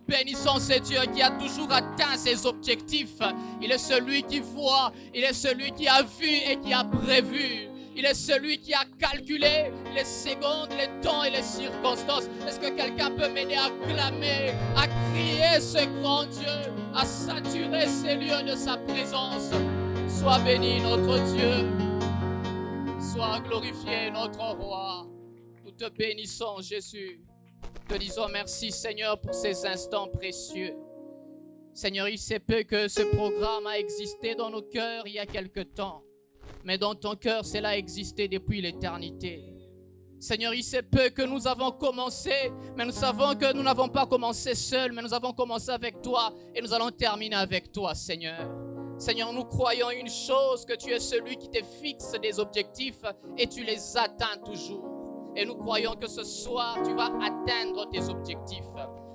bénissons ce Dieu qui a toujours atteint ses objectifs. Il est celui qui voit, il est celui qui a vu et qui a prévu. Il est celui qui a calculé les secondes, les temps et les circonstances. Est-ce que quelqu'un peut m'aider à clamer, à crier ce grand Dieu, à saturer ces lieux de sa présence? Sois béni notre Dieu, sois glorifié notre roi. Nous te bénissons Jésus. Te disons merci Seigneur pour ces instants précieux. Seigneur, il se peut que ce programme a existé dans nos cœurs il y a quelque temps. Mais dans ton cœur, cela a existé depuis l'éternité. Seigneur, il se peut que nous avons commencé, mais nous savons que nous n'avons pas commencé seuls, mais nous avons commencé avec toi et nous allons terminer avec toi, Seigneur. Seigneur, nous croyons une chose, que tu es celui qui te fixe des objectifs et tu les atteins toujours. Et nous croyons que ce soir, tu vas atteindre tes objectifs.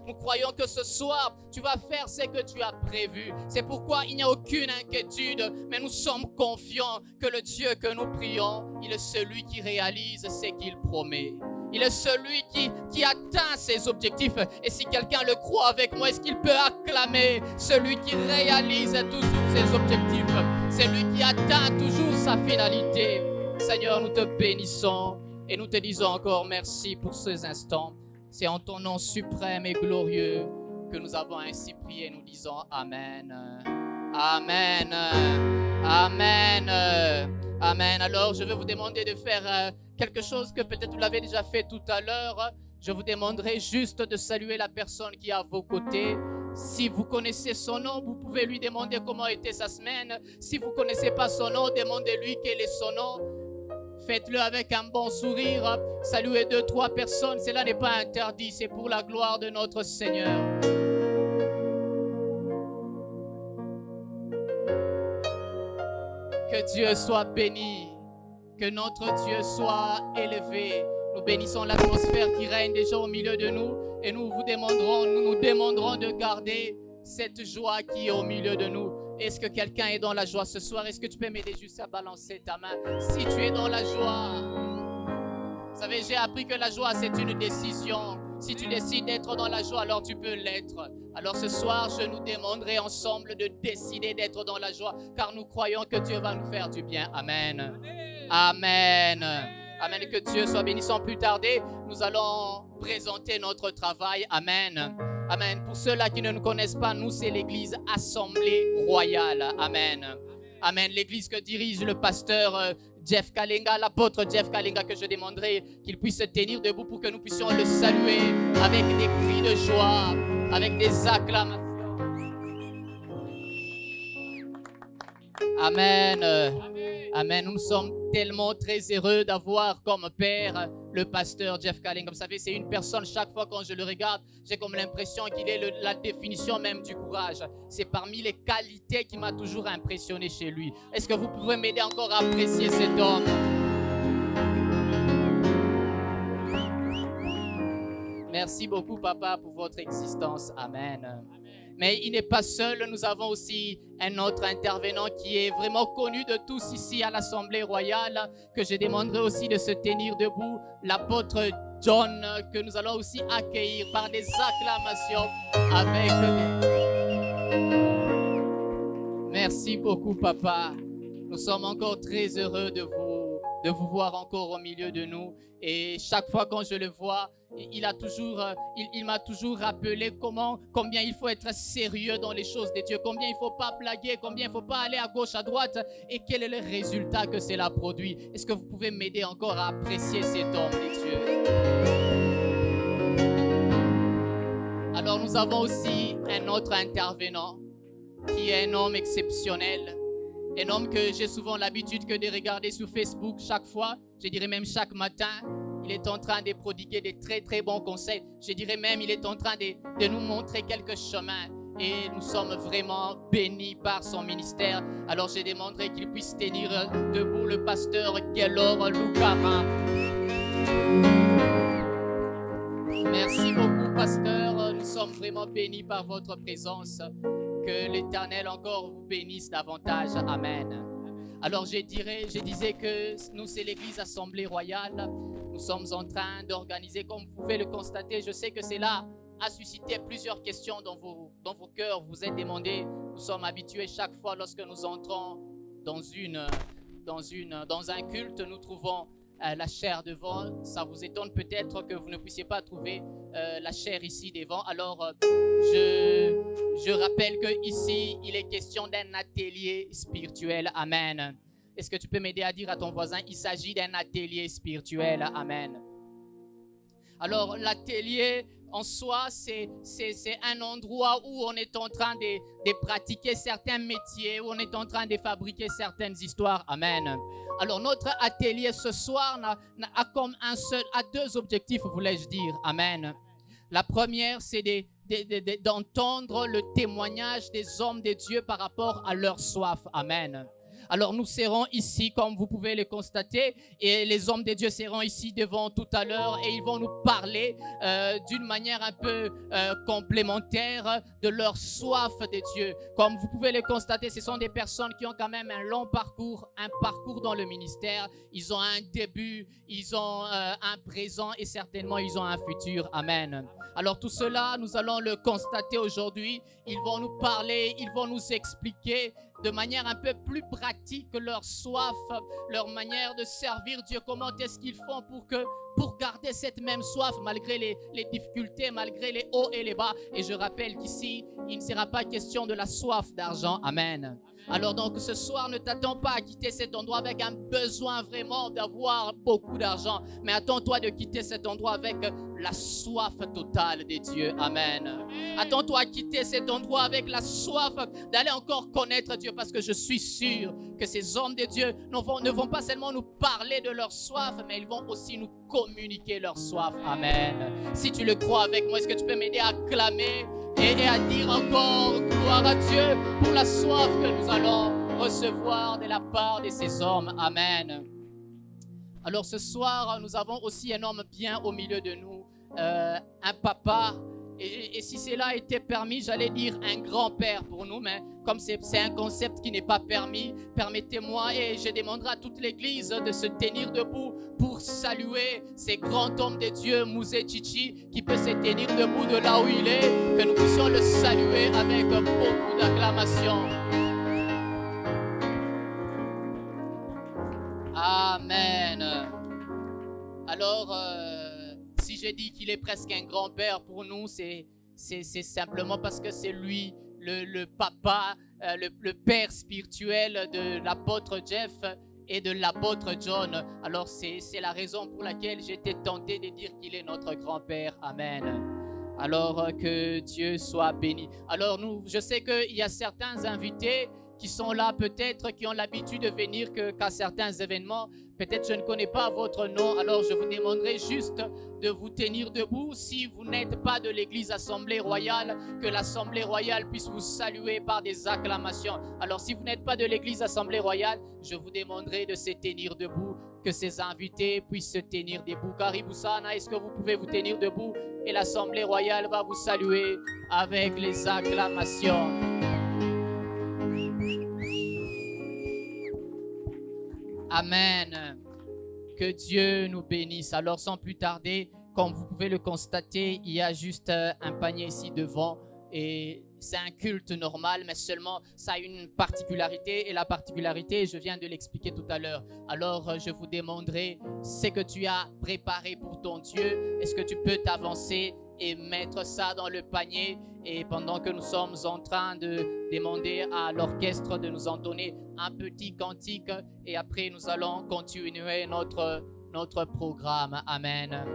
Nous croyons que ce soir, tu vas faire ce que tu as prévu. C'est pourquoi il n'y a aucune inquiétude, mais nous sommes confiants que le Dieu que nous prions, il est celui qui réalise ce qu'il promet. Il est celui qui atteint ses objectifs. Et si quelqu'un le croit avec moi, est-ce qu'il peut acclamer celui qui réalise toujours ses objectifs, celui qui atteint toujours sa finalité? Seigneur, nous te bénissons et nous te disons encore merci pour ces instants. C'est en ton nom suprême et glorieux que nous avons ainsi prié. Nous disons Amen. Amen. Amen. Amen. Alors, je vais vous demander de faire quelque chose que peut-être vous l'avez déjà fait tout à l'heure. Je vous demanderai juste de saluer la personne qui est à vos côtés. Si vous connaissez son nom, vous pouvez lui demander comment était sa semaine. Si vous ne connaissez pas son nom, demandez-lui quel est son nom. Faites-le avec un bon sourire. Saluez 2-3 personnes. Cela n'est pas interdit. C'est pour la gloire de notre Seigneur. Que Dieu soit béni. Que notre Dieu soit élevé. Nous bénissons l'atmosphère qui règne déjà au milieu de nous. Et nous nous demanderons de garder cette joie qui est au milieu de nous. Est-ce que quelqu'un est dans la joie ce soir? Est-ce que tu peux m'aider juste à balancer ta main? Si tu es dans la joie, vous savez, j'ai appris que la joie c'est une décision. Si tu décides d'être dans la joie, alors tu peux l'être. Alors ce soir, je nous demanderai ensemble de décider d'être dans la joie, car nous croyons que Dieu va nous faire du bien. Amen. Amen. Amen. Que Dieu soit béni. Sans plus tarder, nous allons présenter notre travail. Amen. Amen. Pour ceux-là qui ne nous connaissent pas, nous, c'est l'église Assemblée Royale. Amen. Amen. L'église que dirige le pasteur Jeff Kalenga, l'apôtre Jeff Kalenga, que je demanderai qu'il puisse se tenir debout pour que nous puissions le saluer avec des cris de joie, avec des acclamations. Amen. Amen. Nous sommes tellement très heureux d'avoir comme père le pasteur Jeff Kalenga. Vous savez, c'est une personne, chaque fois quand je le regarde, j'ai comme l'impression qu'il est la définition même du courage. C'est parmi les qualités qui m'a toujours impressionné chez lui. Est-ce que vous pouvez m'aider encore à apprécier cet homme? Merci beaucoup, papa, pour votre existence. Amen. Mais il n'est pas seul, nous avons aussi un autre intervenant qui est vraiment connu de tous ici à l'Assemblée Royale, que je demanderai aussi de se tenir debout, l'apôtre John, que nous allons aussi accueillir par des acclamations avec Merci beaucoup, papa. Nous sommes encore très heureux de vous voir encore au milieu de nous. Et chaque fois quand je le vois, il m'a toujours rappelé combien il faut être sérieux dans les choses de Dieu, combien il ne faut pas blaguer, combien il ne faut pas aller à gauche, à droite, et quel est le résultat que cela produit. Est-ce que vous pouvez m'aider encore à apprécier cet homme de Dieu? Alors nous avons aussi un autre intervenant qui est un homme exceptionnel. Un homme que j'ai souvent l'habitude de regarder sur Facebook chaque fois, je dirais même chaque matin. Il est en train de prodiguer des très très bons conseils. Je dirais même il est en train de nous montrer quelques chemins. Et nous sommes vraiment bénis par son ministère. Alors je demanderai qu'il puisse tenir debout le pasteur Gelor Lukama. Merci beaucoup, pasteur. Nous sommes vraiment bénis par votre présence. Que l'Éternel encore vous bénisse davantage. Amen. Alors je disais que nous c'est l'église Assemblée Royale. Nous sommes en train d'organiser, comme vous pouvez le constater, je sais que c'est là a suscité plusieurs questions dans vos cœurs. Vous vous êtes demandé, nous sommes habitués chaque fois lorsque nous entrons dans un culte, nous trouvons la chair devant. Ça vous étonne peut-être que vous ne puissiez pas trouver la chair ici devant. Alors, je rappelle qu'ici, il est question d'un atelier spirituel. Amen. Est-ce que tu peux m'aider à dire à ton voisin, il s'agit d'un atelier spirituel. Amen. Alors, l'atelier en soi, c'est un endroit où on est en train de pratiquer certains métiers, où on est en train de fabriquer certaines histoires. Amen. Alors, notre atelier ce soir a deux objectifs, voulais-je dire. Amen. La première, c'est d'entendre le témoignage des hommes de Dieu par rapport à leur soif. Amen. Alors nous serons ici, comme vous pouvez le constater, et les hommes de Dieu seront ici devant tout à l'heure et ils vont nous parler d'une manière un peu complémentaire de leur soif de Dieu. Comme vous pouvez le constater, ce sont des personnes qui ont quand même un long parcours, un parcours dans le ministère. Ils ont un début, ils ont un présent et certainement ils ont un futur. Amen. Alors tout cela, nous allons le constater aujourd'hui. Ils vont nous parler, ils vont nous expliquer de manière un peu plus pratique leur soif, leur manière de servir Dieu. Comment est-ce qu'ils font pour garder cette même soif malgré les difficultés, malgré les hauts et les bas. Et je rappelle qu'ici, il ne sera pas question de la soif d'argent. Amen. Alors donc ce soir, ne t'attends pas à quitter cet endroit avec un besoin vraiment d'avoir beaucoup d'argent, mais attends-toi de quitter cet endroit avec la soif totale de Dieu. Amen. Attends-toi à quitter cet endroit avec la soif d'aller encore connaître Dieu, parce que je suis sûr que ces hommes de Dieu ne vont pas seulement nous parler de leur soif, mais ils vont aussi nous communiquer leur soif. Amen. Si tu le crois avec moi, est-ce que tu peux m'aider à acclamer et à dire encore gloire à Dieu pour la soif que nous allons recevoir de la part de ces hommes. Amen. Alors ce soir, nous avons aussi un homme bien au milieu de nous, un papa. Et si cela était permis, j'allais dire un grand-père pour nous, mais comme c'est un concept qui n'est pas permis, permettez-moi et je demanderai à toute l'église de se tenir debout pour saluer ces grands hommes de Dieu, Mouzé Chichi, qui peut se tenir debout de là où il est, que nous puissions le saluer avec beaucoup d'acclamation. Amen. Alors, si j'ai dit qu'il est presque un grand-père pour nous, c'est simplement parce que c'est lui, le papa, le père spirituel de l'apôtre Jeff et de l'apôtre John. Alors c'est la raison pour laquelle j'étais tenté de dire qu'il est notre grand-père. Amen. Alors que Dieu soit béni. Alors je sais qu'il y a certains invités qui sont là peut-être, qui ont l'habitude de venir qu'à certains événements. Peut-être je ne connais pas votre nom, alors je vous demanderai juste de vous tenir debout. Si vous n'êtes pas de l'église Assemblée Royale, que l'Assemblée Royale puisse vous saluer par des acclamations. Alors si vous n'êtes pas de l'église Assemblée Royale, je vous demanderai de se tenir debout, que ces invités puissent se tenir debout. Karibusana, est-ce que vous pouvez vous tenir debout? Et l'Assemblée Royale va vous saluer avec les acclamations. Amen. Que Dieu nous bénisse. Alors sans plus tarder, comme vous pouvez le constater, il y a juste un panier ici devant et c'est un culte normal, mais seulement ça a une particularité et la particularité, je viens de l'expliquer tout à l'heure. Alors je vous demanderai ce que tu as préparé pour ton Dieu. Est-ce que tu peux t'avancer et mettre ça dans le panier, et pendant que nous sommes en train de demander à l'orchestre de nous entonner un petit cantique et après nous allons continuer notre programme. Amen.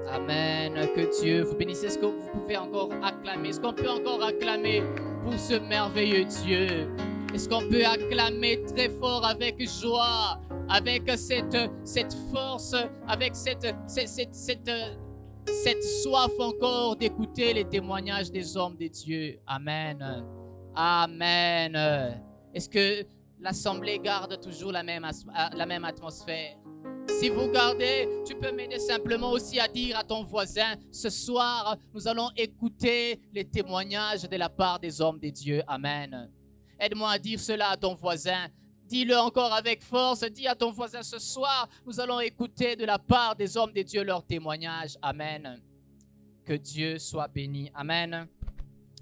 Amen. Que Dieu vous bénisse. Est-ce que vous pouvez encore acclamer? Est-ce qu'on peut encore acclamer pour ce merveilleux Dieu? Est-ce qu'on peut acclamer très fort avec joie, avec cette force, avec cette soif encore d'écouter les témoignages des hommes de Dieu? Amen. Amen. Est-ce que l'assemblée garde toujours la même atmosphère? Si vous gardez, tu peux m'aider simplement aussi à dire à ton voisin, ce soir, nous allons écouter les témoignages de la part des hommes de Dieu. Amen. Aide-moi à dire cela à ton voisin. Dis-le encore avec force. Dis à ton voisin, ce soir, nous allons écouter de la part des hommes de Dieu leurs témoignages. Amen. Que Dieu soit béni. Amen.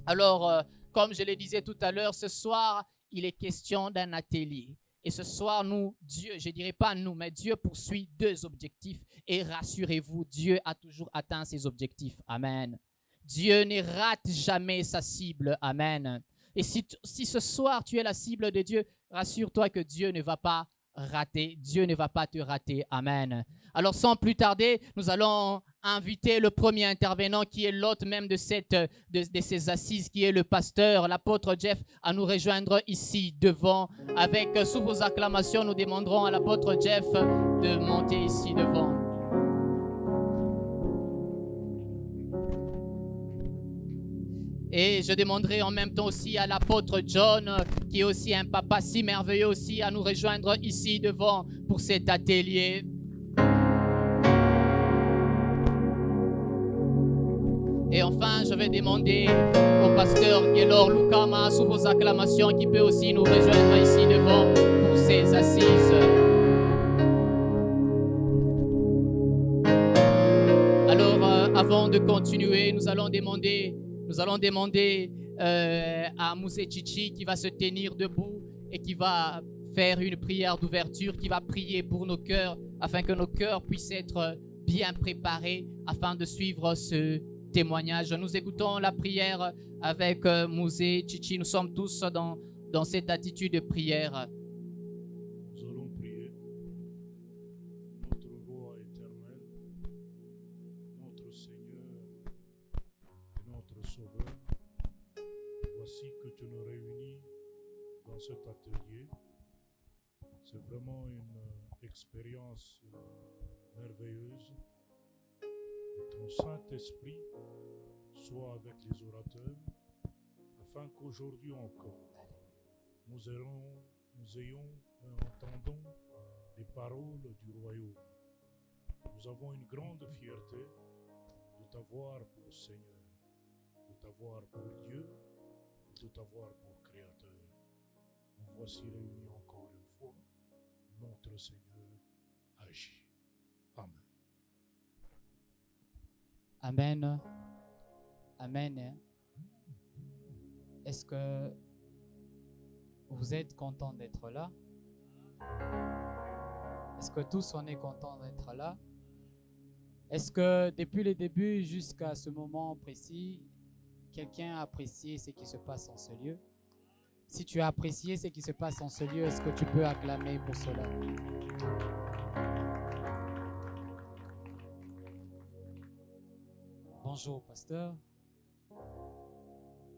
Alors, comme je le disais tout à l'heure, ce soir, il est question d'un atelier. Et ce soir, Dieu, je ne dirais pas nous, mais Dieu poursuit 2 objectifs. Et rassurez-vous, Dieu a toujours atteint ses objectifs. Amen. Dieu ne rate jamais sa cible. Amen. Et si ce soir, tu es la cible de Dieu, rassure-toi que Dieu ne va pas rater. Dieu ne va pas te rater. Amen. Alors, sans plus tarder, nous allons inviter le premier intervenant qui est l'hôte même de ces assises, qui est le pasteur, l'apôtre Jeff, à nous rejoindre ici devant. Sous vos acclamations, nous demanderons à l'apôtre Jeff de monter ici devant. Et je demanderai en même temps aussi à l'apôtre John, qui est aussi un papa si merveilleux aussi, à nous rejoindre ici devant pour cet atelier. Et enfin, je vais demander au pasteur Gaylor Lukama, sous vos acclamations, qui peut aussi nous rejoindre ici devant pour ces assises. Alors, avant de continuer, nous allons demander à Mousé Chichi qui va se tenir debout et qui va faire une prière d'ouverture, qui va prier pour nos cœurs, afin que nos cœurs puissent être bien préparés, afin de suivre ce témoignage. Nous écoutons la prière avec Mousé Chichi. Nous sommes tous dans cette attitude de prière. Nous allons prier. Notre roi éternel, notre Seigneur et notre Sauveur, voici que tu nous réunis dans cet atelier. C'est vraiment une expérience merveilleuse. Que ton Saint-Esprit soit avec les orateurs, afin qu'aujourd'hui encore, nous ayons et entendons les paroles du royaume. Nous avons une grande fierté de t'avoir pour Seigneur, de t'avoir pour Dieu et de t'avoir pour Créateur. Nous voici réunis encore une fois. Notre Seigneur agit. Amen. Amen. Amen. Est-ce que vous êtes content d'être là? Est-ce que tous on est content d'être là? Est-ce que depuis le début jusqu'à ce moment précis, quelqu'un a apprécié ce qui se passe en ce lieu? Si tu as apprécié ce qui se passe en ce lieu, est-ce que tu peux acclamer pour cela? Bonjour, pasteur.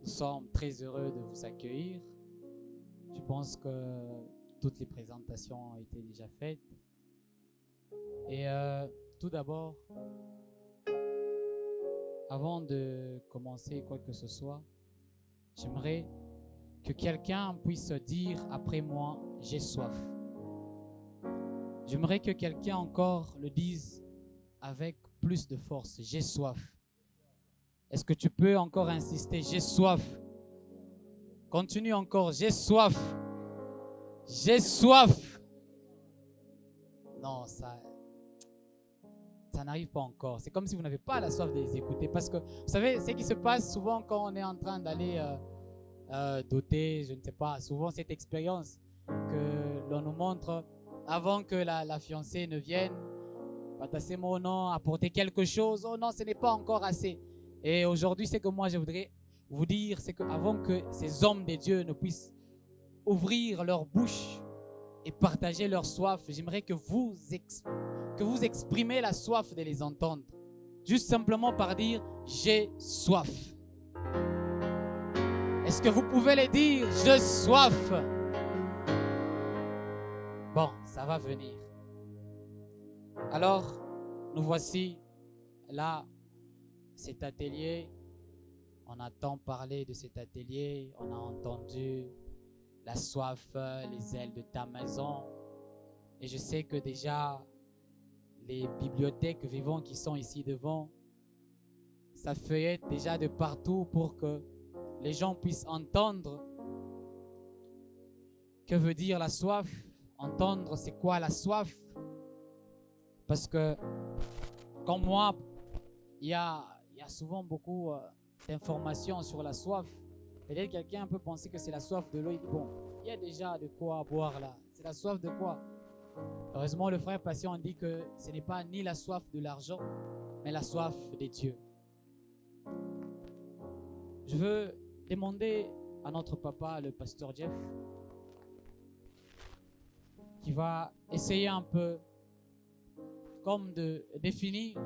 Nous sommes très heureux de vous accueillir. Je pense que toutes les présentations ont été déjà faites. Et tout d'abord, avant de commencer quoi que ce soit, j'aimerais que quelqu'un puisse dire après moi, j'ai soif. J'aimerais que quelqu'un encore le dise avec plus de force, j'ai soif. Est-ce que tu peux encore insister, j'ai soif? Continue encore, j'ai soif. J'ai soif. Non, ça n'arrive pas encore. C'est comme si vous n'avez pas la soif de les écouter. Parce que, vous savez, ce qui se passe souvent quand on est en train d'aller doter, je ne sais pas, souvent cette expérience que l'on nous montre avant que la fiancée ne vienne. Passer mon nom, apporter quelque chose. Oh non, ce n'est pas encore assez. Et aujourd'hui, ce que moi je voudrais vous dire, c'est qu'avant que ces hommes de Dieu ne puissent ouvrir leur bouche et partager leur soif, j'aimerais que vous exprimez la soif de les entendre. Juste simplement par dire, j'ai soif. Est-ce que vous pouvez le dire, j'ai soif? Bon, ça va venir. Alors, nous voici là, cet atelier. On a tant parlé de cet atelier, on a entendu la soif, les ailes de ta maison. Et je sais que déjà, les bibliothèques vivantes qui sont ici devant, ça feuillette déjà de partout pour que les gens puissent entendre que veut dire la soif, entendre c'est quoi la soif. Parce que, comme moi, il y a a souvent beaucoup d'informations sur la soif. Peut-être quelqu'un peut penser que c'est la soif de l'eau. Il dit, bon, il y a déjà de quoi boire là. C'est la soif de quoi? Heureusement, le frère Patient dit que ce n'est pas ni la soif de l'argent, mais la soif de Dieu. Je veux demander à notre papa, le pasteur Jeff, qui va essayer un peu comme de définir,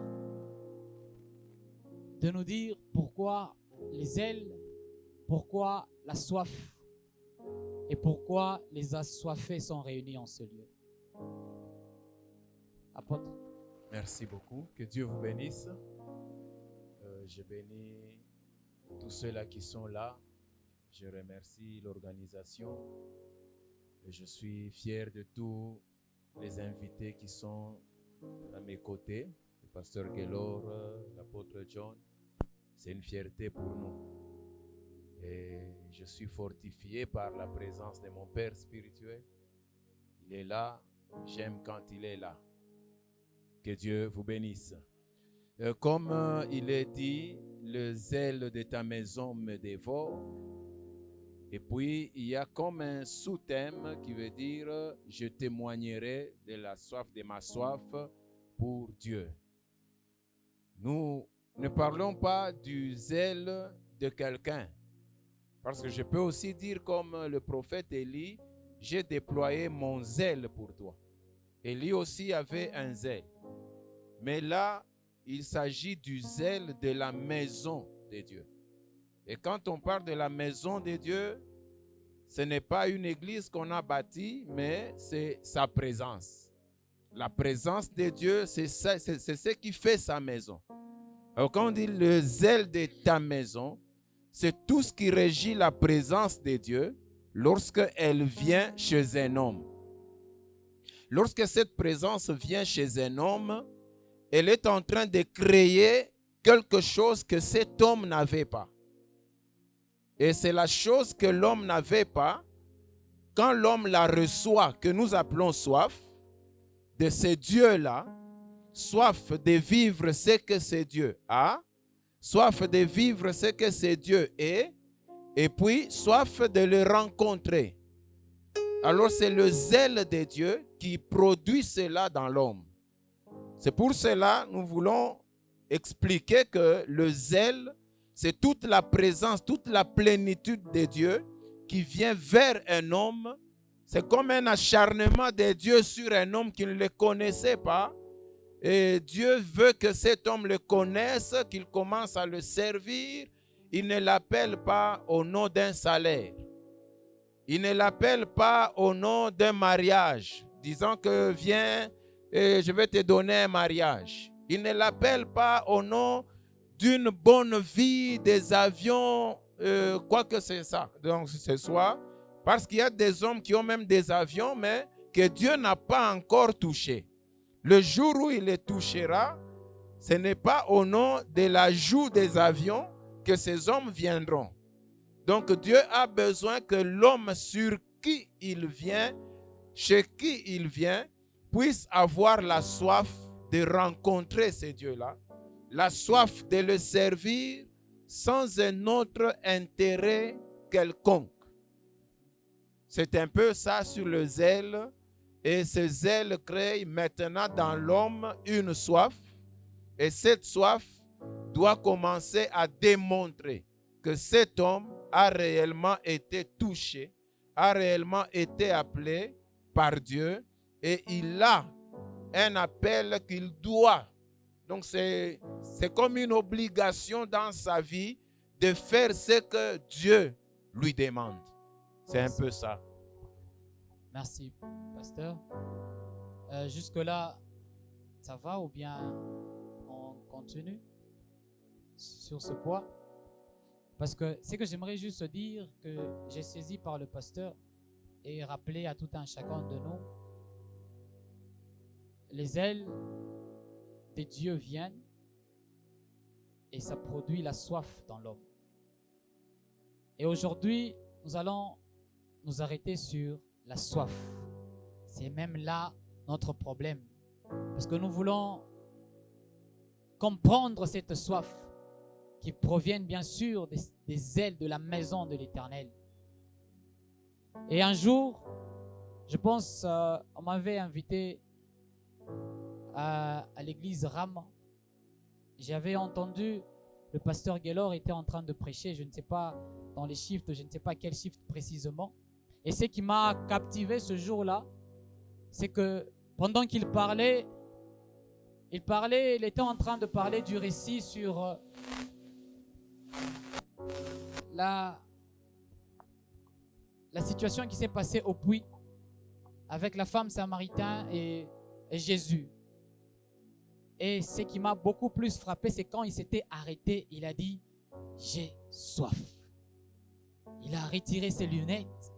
de nous dire pourquoi les ailes, pourquoi la soif et pourquoi les assoiffés sont réunis en ce lieu. Apôtre. Merci beaucoup. Que Dieu vous bénisse. Je bénis tous ceux-là qui sont là. Je remercie l'organisation. Et je suis fier de tous les invités qui sont à mes côtés. Le pasteur Gaylor, l'apôtre John. C'est une fierté pour nous. Et je suis fortifié par la présence de mon Père spirituel. Il est là. J'aime quand il est là. Que Dieu vous bénisse. Comme il est dit, le zèle de ta maison me dévore. Et puis, il y a comme un sous-thème qui veut dire « Je témoignerai de la soif de ma soif pour Dieu ». Nous ne parlons pas du zèle de quelqu'un. Parce que je peux aussi dire comme le prophète Élie, « J'ai déployé mon zèle pour toi ». Élie aussi avait un zèle. Mais là, il s'agit du zèle de la maison de Dieu. Et quand on parle de la maison de Dieu, ce n'est pas une église qu'on a bâtie, mais c'est sa présence. La présence de Dieu, c'est ce qui fait sa maison. Alors quand on dit le zèle de ta maison, c'est tout ce qui régit la présence de Dieu lorsqu'elle vient chez un homme. Lorsque cette présence vient chez un homme, elle est en train de créer quelque chose que cet homme n'avait pas. Et c'est la chose que l'homme n'avait pas. Quand l'homme la reçoit, que nous appelons soif, de ce Dieu-là, soif de vivre ce que ce Dieu a, soif de vivre ce que ce Dieu est, et puis soif de le rencontrer. Alors c'est le zèle de Dieu qui produit cela dans l'homme. C'est pour cela que nous voulons expliquer que le zèle, c'est toute la présence, toute la plénitude de Dieu qui vient vers un homme. C'est comme un acharnement de Dieu sur un homme qui ne le connaissait pas. Et Dieu veut que cet homme le connaisse, qu'il commence à le servir. Il ne l'appelle pas au nom d'un salaire. Il ne l'appelle pas au nom d'un mariage, disant que viens et je vais te donner un mariage. Il ne l'appelle pas au nom d'une bonne vie, des avions, quoi que c'est ça. Donc ce soit, parce qu'il y a des hommes qui ont même des avions, mais que Dieu n'a pas encore touché. Le jour où il les touchera, ce n'est pas au nom de l'ajout des avions que ces hommes viendront. Donc Dieu a besoin que l'homme sur qui il vient, chez qui il vient, puisse avoir la soif de rencontrer ce Dieu-là, la soif de le servir sans un autre intérêt quelconque. C'est un peu ça sur le zèle, et ce zèle crée maintenant dans l'homme une soif, et cette soif doit commencer à démontrer que cet homme a réellement été touché, a réellement été appelé par Dieu, et il a un appel qu'il doit. Donc c'est comme une obligation dans sa vie de faire ce que Dieu lui demande. C'est un peu ça. Merci, pasteur. Jusque-là, ça va ou bien on continue sur ce point? Parce que ce que j'aimerais juste dire, que j'ai saisi par le pasteur et rappeler à tout un chacun de nous, les ailes de Dieu viennent et ça produit la soif dans l'homme. Et aujourd'hui, nous allons nous arrêter sur la soif. C'est même là notre problème. Parce que nous voulons comprendre cette soif. qui proviennent bien sûr des ailes de la maison de l'Éternel. Et un jour, je pense, on m'avait invité à l'église Ram. J'avais entendu le pasteur Gaylor était en train de prêcher, je ne sais pas dans les shifts, je ne sais pas quel shift précisément. Et ce qui m'a captivé ce jour-là, c'est que pendant qu'il parlait, il était en train de parler du récit sur la situation qui s'est passée au puits avec la femme samaritaine et Jésus. Et ce qui m'a beaucoup plus frappé, c'est quand il s'était arrêté, il a dit « J'ai soif ». Il a retiré ses lunettes,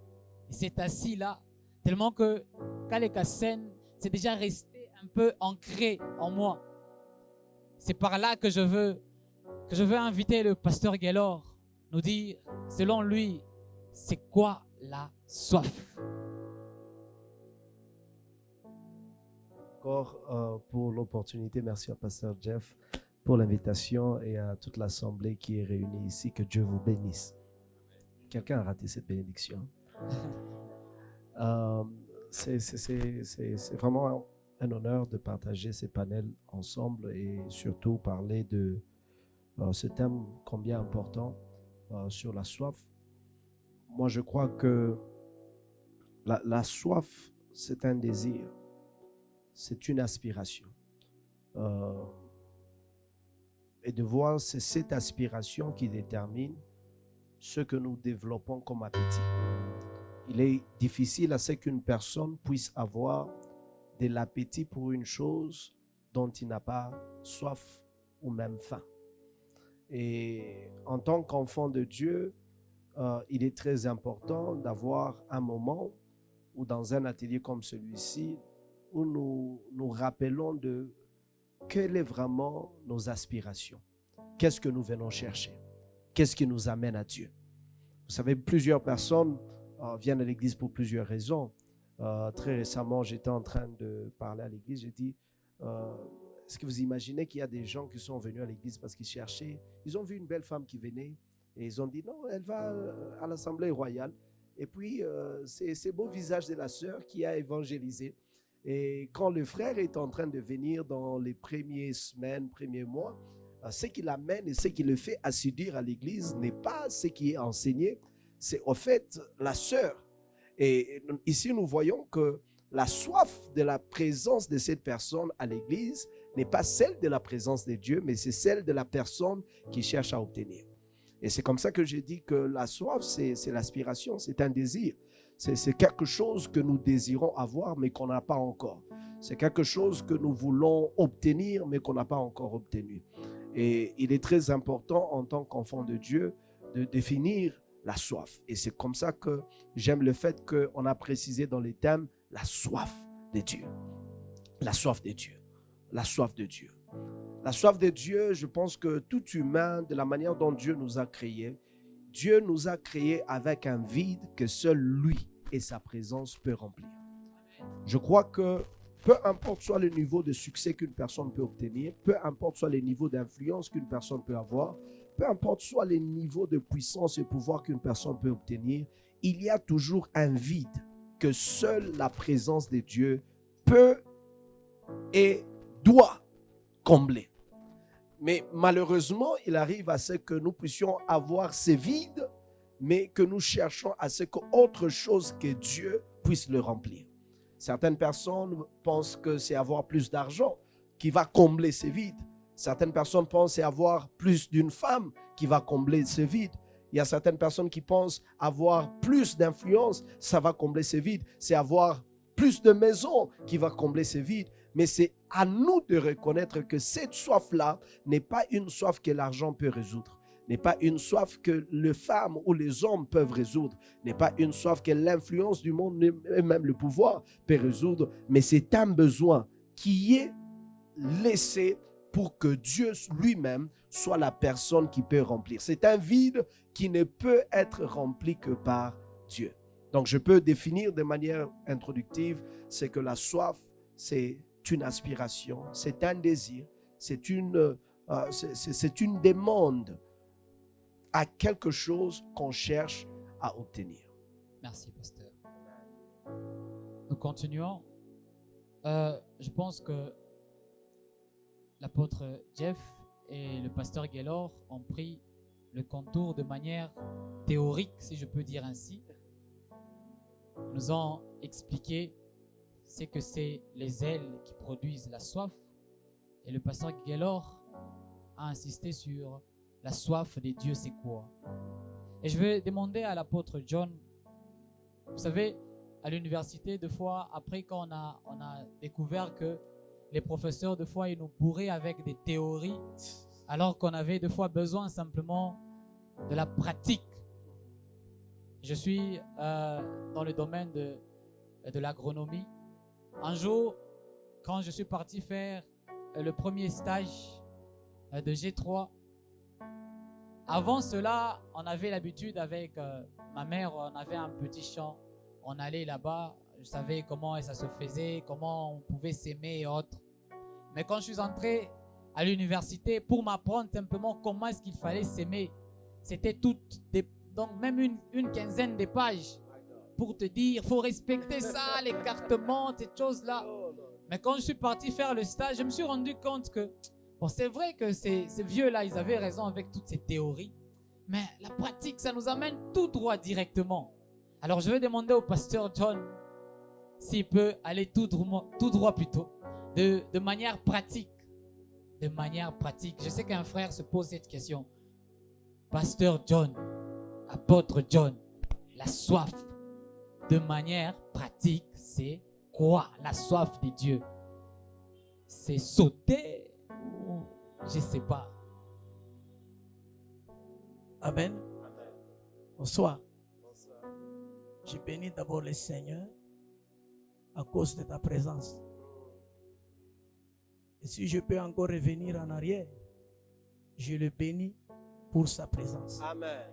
il s'est assis là, tellement que Kalekasen, c'est déjà resté un peu ancré en moi. C'est par là que je veux inviter le pasteur Gaylor, nous dire, selon lui, c'est quoi la soif? Encore pour l'opportunité. Merci à Pasteur Jeff pour l'invitation et à toute l'assemblée qui est réunie ici. Que Dieu vous bénisse. Quelqu'un a raté cette bénédiction? C'est vraiment un honneur de partager ces panels ensemble et surtout parler de ce thème combien important sur la soif. Moi, je crois que la soif, c'est un désir. C'est une aspiration. Et de voir, c'est cette aspiration qui détermine ce que nous développons comme appétit. Il est difficile à ce qu'une personne puisse avoir de l'appétit pour une chose dont il n'a pas soif ou même faim. Et en tant qu'enfant de Dieu, il est très important d'avoir un moment ou dans un atelier comme celui-ci où nous rappelons de quelles sont vraiment nos aspirations. Qu'est-ce que nous venons chercher? Qu'est-ce qui nous amène à Dieu? Vous savez, plusieurs personnes viennent à l'église pour plusieurs raisons. Très récemment, j'étais en train de parler à l'église. J'ai dit, est-ce que vous imaginez qu'il y a des gens qui sont venus à l'église parce qu'ils cherchaient, ils ont vu une belle femme qui venait et ils ont dit, non, elle va à l'Assemblée royale. Et puis, c'est ce beau visage de la sœur qui a évangélisé. Et quand le frère est en train de venir dans les premières semaines, premiers mois, ce qui l'amène et ce qui le fait assiduer à l'église n'est pas ce qui est enseigné, c'est au fait la sœur. Et ici, nous voyons que la soif de la présence de cette personne à l'église n'est pas celle de la présence de Dieu, mais c'est celle de la personne qui cherche à obtenir. Et c'est comme ça que j'ai dit que la soif, c'est l'aspiration, c'est un désir. C'est quelque chose que nous désirons avoir, mais qu'on n'a pas encore. C'est quelque chose que nous voulons obtenir, mais qu'on n'a pas encore obtenu. Et il est très important, en tant qu'enfant de Dieu, de définir la soif. Et c'est comme ça que j'aime le fait qu'on a précisé dans les thèmes la soif de Dieu. La soif de Dieu. La soif de Dieu. La soif de Dieu, je pense que tout humain, de la manière dont Dieu nous a créés, Dieu nous a créés avec un vide que seul lui et sa présence peut remplir. Je crois que peu importe soit le niveau de succès qu'une personne peut obtenir, peu importe soit le niveau d'influence qu'une personne peut avoir, peu importe soit les niveaux de puissance et pouvoir qu'une personne peut obtenir, il y a toujours un vide que seule la présence de Dieu peut et doit combler. Mais malheureusement, il arrive à ce que nous puissions avoir ces vides, mais que nous cherchons à ce qu'autre chose que Dieu puisse le remplir. Certaines personnes pensent que c'est avoir plus d'argent qui va combler ces vides. Certaines personnes pensent c'est avoir plus d'une femme qui va combler ce vide. Il y a certaines personnes qui pensent avoir plus d'influence, ça va combler ce vide. C'est avoir plus de maisons qui va combler ce vide. Mais c'est à nous de reconnaître que cette soif-là n'est pas une soif que l'argent peut résoudre. N'est pas une soif que les femmes ou les hommes peuvent résoudre. N'est pas une soif que l'influence du monde et même le pouvoir peut résoudre. Mais c'est un besoin qui est laissé pour que Dieu lui-même soit la personne qui peut remplir. C'est un vide qui ne peut être rempli que par Dieu. Donc je peux définir de manière introductive, c'est que la soif, c'est une aspiration, c'est un désir, c'est une demande à quelque chose qu'on cherche à obtenir. Merci, pasteur. Nous continuons. Je pense que l'apôtre Jeff et le pasteur Gaylor ont pris le contour de manière théorique, si je peux dire ainsi. Ils nous ont expliqué ce que c'est les ailes qui produisent la soif. Et le pasteur Gaylor a insisté sur la soif des dieux, c'est quoi? Et je vais demander à l'apôtre John, vous savez, à l'université, des fois, après quand on a découvert que les professeurs, des fois, ils nous bourraient avec des théories, alors qu'on avait des fois besoin simplement de la pratique. Je suis dans le domaine de l'agronomie. Un jour, quand je suis parti faire le premier stage de G3, avant cela, on avait l'habitude avec ma mère, on avait un petit champ. On allait là-bas, je savais comment ça se faisait, comment on pouvait s'aimer et autres. Mais quand je suis entré à l'université pour m'apprendre simplement comment est-ce qu'il fallait s'aimer, c'était donc même une quinzaine de pages pour te dire, il faut respecter ça, l'écartement, ces choses-là. Mais quand je suis parti faire le stage, je me suis rendu compte que, bon, c'est vrai que ces vieux-là, ils avaient raison avec toutes ces théories, mais la pratique, ça nous amène tout droit directement. Alors je vais demander au pasteur John s'il peut aller tout droit plutôt, de manière pratique. De manière pratique. Je sais qu'un frère se pose cette question. Pasteur John, apôtre John, la soif, de manière pratique, c'est quoi la soif de Dieu? C'est sauter ou je ne sais pas. Amen. Bonsoir. Je bénis d'abord le Seigneur à cause de ta présence. Et si je peux encore revenir en arrière, je le bénis pour sa présence. Amen.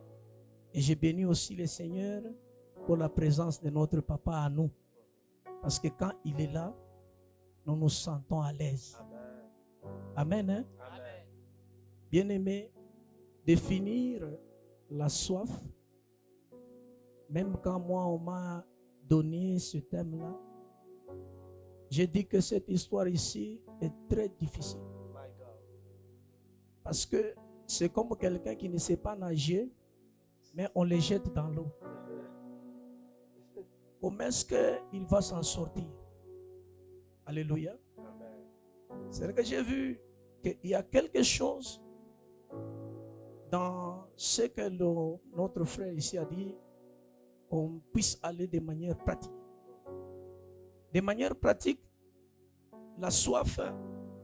Et je bénis aussi le Seigneur pour la présence de notre papa à nous. Parce que quand il est là, nous nous sentons à l'aise. Amen. Hein? Amen. Bien-aimé, définir la soif, même quand moi on m'a donné ce thème-là, j'ai dit que cette histoire ici est très difficile. Parce que c'est comme quelqu'un qui ne sait pas nager, mais on le jette dans l'eau. Comment est-ce qu'il va s'en sortir? Alléluia. C'est vrai que j'ai vu qu'il y a quelque chose dans ce que notre frère ici a dit, qu'on puisse aller de manière pratique. De manière pratique, la soif,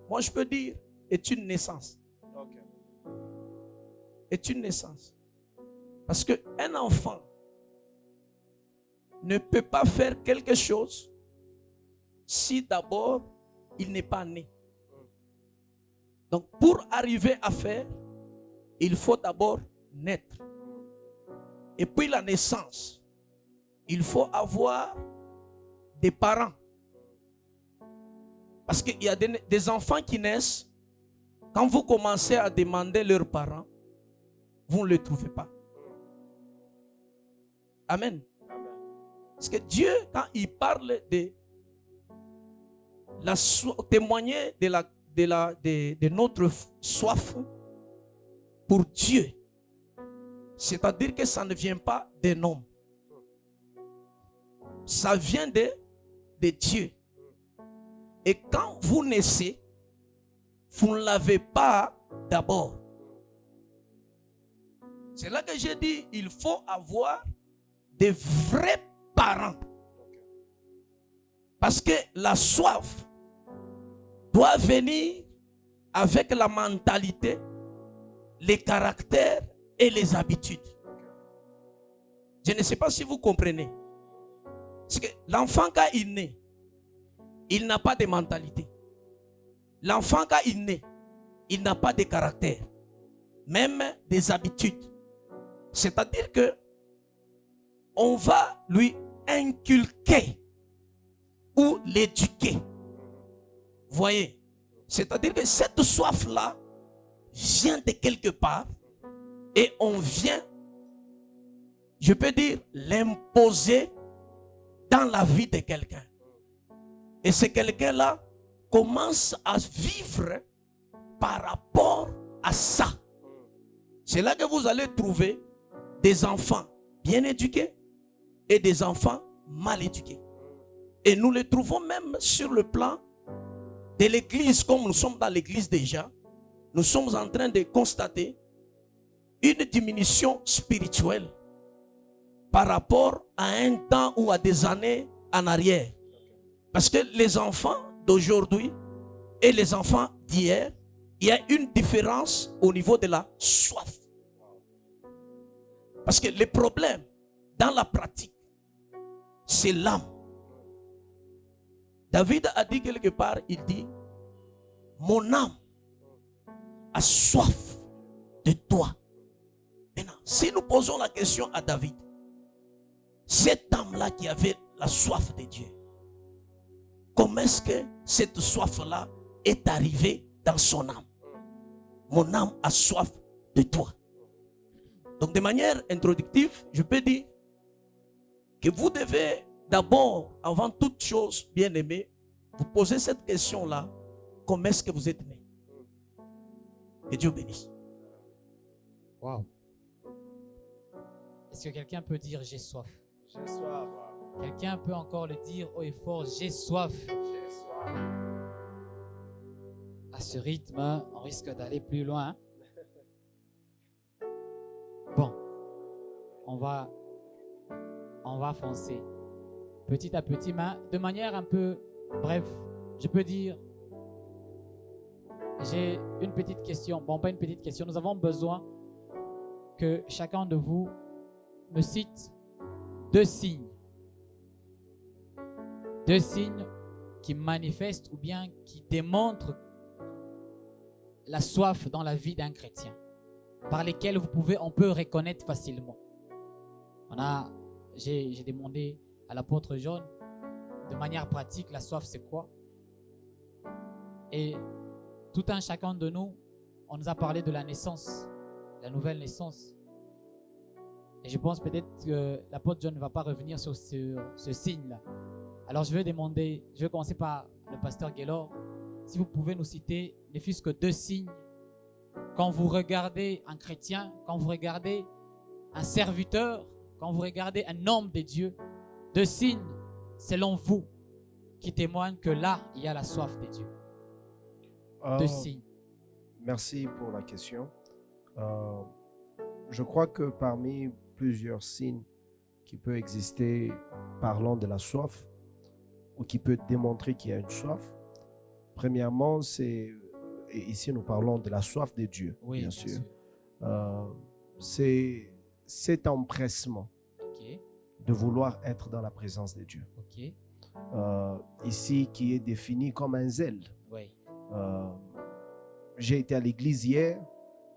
moi je peux dire, est une naissance. Est une naissance. Parce qu'un enfant ne peut pas faire quelque chose si d'abord il n'est pas né. Donc pour arriver à faire, il faut d'abord naître. Et puis la naissance, il faut avoir des parents. Parce qu'il y a des enfants qui naissent, quand vous commencez à demander leurs parents, vous ne les trouvez pas. Amen. Parce que Dieu, quand il parle de la témoigner de notre soif pour Dieu, c'est-à-dire que ça ne vient pas d'un homme. Ça vient de Dieu. Et quand vous naissez, vous ne l'avez pas d'abord. C'est là que j'ai dit, il faut avoir des vrais parents. Parce que la soif doit venir avec la mentalité, les caractères et les habitudes. Je ne sais pas si vous comprenez. Parce que l'enfant quand il naît, il n'a pas de mentalité. L'enfant quand il naît, il n'a pas de caractère. Même des habitudes. C'est-à-dire que on va lui inculquer ou l'éduquer. Voyez, c'est-à-dire que cette soif-là vient de quelque part et on vient, je peux dire, l'imposer dans la vie de quelqu'un. Et ce quelqu'un-là commence à vivre par rapport à ça. C'est là que vous allez trouver des enfants bien éduqués et des enfants mal éduqués. Et nous les trouvons même sur le plan de l'église, comme nous sommes dans l'église déjà. Nous sommes en train de constater une diminution spirituelle par rapport à un temps ou à des années en arrière. Parce que les enfants d'aujourd'hui et les enfants d'hier, il y a une différence au niveau de la soif. Parce que le problème dans la pratique, c'est l'âme. David a dit quelque part, il dit, mon âme a soif de toi. Maintenant, si nous posons la question à David, cette âme-là qui avait la soif de Dieu, comment est-ce que cette soif-là est arrivée dans son âme? Mon âme a soif de toi. Donc de manière introductive, je peux dire que vous devez d'abord, avant toute chose, bien aimé, vous poser cette question-là. Comment est-ce que vous êtes né? Que Dieu bénisse. Wow. Est-ce que quelqu'un peut dire j'ai soif? J'ai soif. Quelqu'un peut encore le dire haut et fort, j'ai soif. J'ai soif. À ce rythme, on risque d'aller plus loin. Bon, on va foncer petit à petit, mais de manière un peu brève. Je peux dire, j'ai une petite question. Bon, pas une petite question. Nous avons besoin que chacun de vous me cite 2 signes. 2 signes qui manifestent ou bien qui démontrent la soif dans la vie d'un chrétien, par lesquels on peut reconnaître facilement. J'ai demandé à l'apôtre John, de manière pratique, la soif c'est quoi? Et tout un chacun de nous, on nous a parlé de la naissance, la nouvelle naissance. Et je pense peut-être que l'apôtre John ne va pas revenir sur ce signe-là. Alors je vais commencer par le pasteur Gaylor. Si vous pouvez nous citer ne fût-ce que 2 signes quand vous regardez un chrétien, quand vous regardez un serviteur, quand vous regardez un homme de Dieu, 2 signes selon vous qui témoignent que là, il y a la soif de Dieu. 2 signes. Merci pour la question. Je crois que parmi plusieurs signes qui peuvent exister parlant de la soif ou qui peut démontrer qu'il y a une soif, premièrement, et ici nous parlons de la soif de Dieu, Oui, bien sûr. C'est cet empressement de vouloir être dans la présence de Dieu. Ok. Ici, qui est défini comme un zèle. Oui. J'ai été à l'église hier,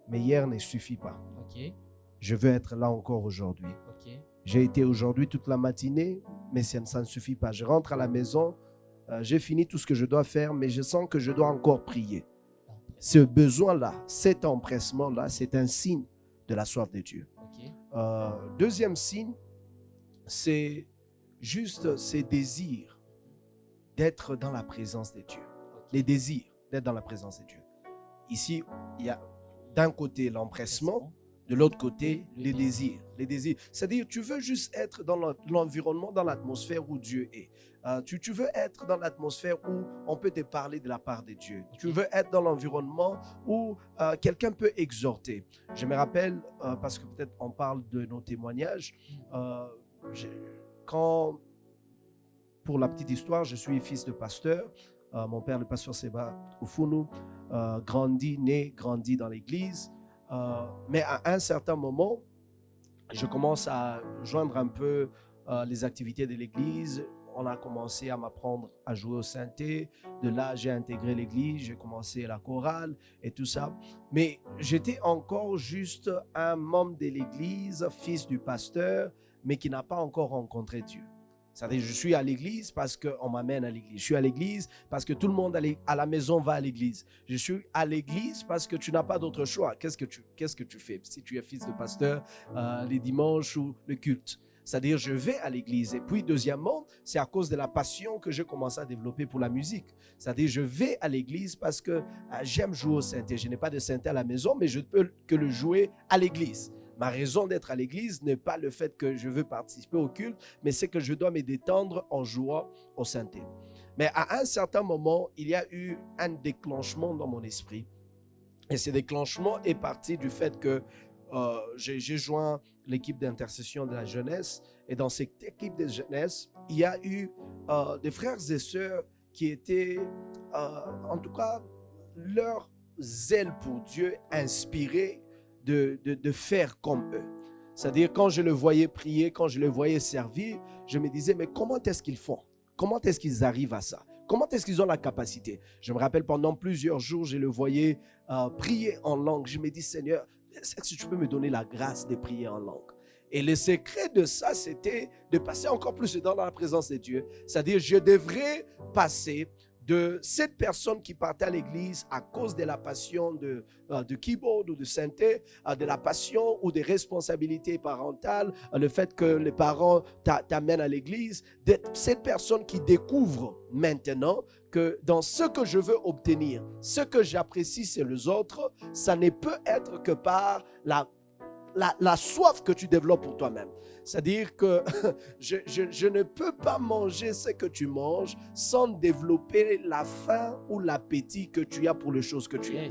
mais hier ne suffit pas. Ok. Je veux être là encore aujourd'hui. Ok. J'ai été aujourd'hui toute la matinée, mais ça ne suffit pas. Je rentre à la maison, j'ai fini tout ce que je dois faire, mais je sens que je dois encore prier. Ce besoin-là, cet empressement-là, c'est un signe de la soif de Dieu. Okay. Deuxième signe, c'est juste ces désirs d'être dans la présence de Dieu. Les désirs d'être dans la présence de Dieu. Ici, il y a d'un côté l'empressement, de l'autre côté les désirs. Les désirs. C'est-à-dire, tu veux juste être dans l'environnement, dans l'atmosphère où Dieu est. Tu veux être dans l'atmosphère où on peut te parler de la part de Dieu. Tu veux être dans l'environnement où quelqu'un peut exhorter. Je me rappelle, parce que peut-être on parle de nos témoignages, quand, pour la petite histoire, je suis fils de pasteur. Mon père, le pasteur Seba Ufunu, grandi dans l'église. Mais à un certain moment, je commence à joindre un peu les activités de l'église. On a commencé à m'apprendre à jouer au synthé. De là, j'ai intégré l'église, j'ai commencé la chorale et tout ça. Mais j'étais encore juste un membre de l'église, fils du pasteur, mais qui n'a pas encore rencontré Dieu. C'est-à-dire, je suis à l'église parce qu'on m'amène à l'église. Je suis à l'église parce que tout le monde à la maison va à l'église. Je suis à l'église parce que tu n'as pas d'autre choix. Qu'est-ce que tu fais si tu es fils de pasteur les dimanches ou le culte? C'est-à-dire, je vais à l'église. Et puis, deuxièmement, c'est à cause de la passion que j'ai commencé à développer pour la musique. C'est-à-dire, je vais à l'église parce que j'aime jouer au synthé. Je n'ai pas de synthé à la maison, mais je ne peux que le jouer à l'église. Ma raison d'être à l'église n'est pas le fait que je veux participer au culte, mais c'est que je dois me détendre en jouant au synthé. Mais à un certain moment, il y a eu un déclenchement dans mon esprit. Et ce déclenchement est parti du fait que j'ai joint l'équipe d'intercession de la jeunesse. Et dans cette équipe de jeunesse, il y a eu des frères et sœurs qui étaient, en tout cas, leur zèle pour Dieu inspiré de faire comme eux. C'est-à-dire, quand je le voyais prier, quand je le voyais servir, je me disais, mais comment est-ce qu'ils font? Comment est-ce qu'ils arrivent à ça? Comment est-ce qu'ils ont la capacité? Je me rappelle, pendant plusieurs jours, je le voyais prier en langue. Je me dis, Seigneur, est-ce que tu peux me donner la grâce de prier en langue? Et le secret de ça, c'était de passer encore plus de temps dans la présence de Dieu. C'est-à-dire, je devrais passer de cette personne qui partait à l'église à cause de la passion de keyboard ou de synthé, de la passion ou des responsabilités parentales, le fait que les parents t'amènent à l'église, d'être cette personne qui découvre maintenant que dans ce que je veux obtenir, ce que j'apprécie chez les autres, ça ne peut être que par la soif que tu développes pour toi-même. C'est-à-dire que je ne peux pas manger ce que tu manges sans développer la faim ou l'appétit que tu as pour les choses que tu aimes.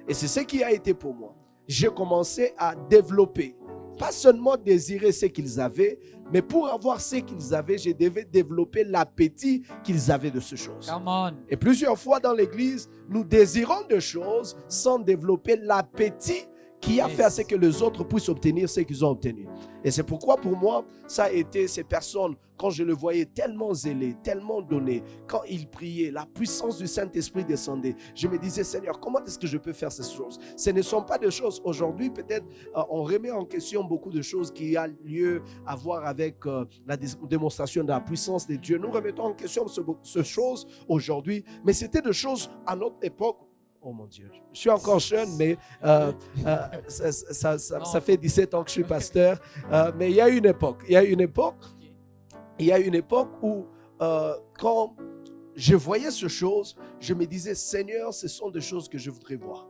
Et c'est ce qui a été pour moi. J'ai commencé à développer, pas seulement désirer ce qu'ils avaient, mais pour avoir ce qu'ils avaient, je devais développer l'appétit qu'ils avaient de ces choses. Et plusieurs fois dans l'église, nous désirons des choses sans développer l'appétit qui a fait à ce que les autres puissent obtenir ce qu'ils ont obtenu. Et c'est pourquoi pour moi, ça a été ces personnes, quand je le voyais tellement zélé, tellement donné, quand ils priaient, la puissance du Saint-Esprit descendait. Je me disais, Seigneur, comment est-ce que je peux faire ces choses? Ce ne sont pas des choses, aujourd'hui peut-être, on remet en question beaucoup de choses qui ont lieu à voir avec la démonstration de la puissance de Dieu. Nous remettons en question ces choses aujourd'hui, mais c'était des choses à notre époque. Oh mon Dieu, je suis encore jeune, mais ça fait 17 ans que je suis pasteur. Mais il y a une époque où quand je voyais ces choses, je me disais, Seigneur, ce sont des choses que je voudrais voir.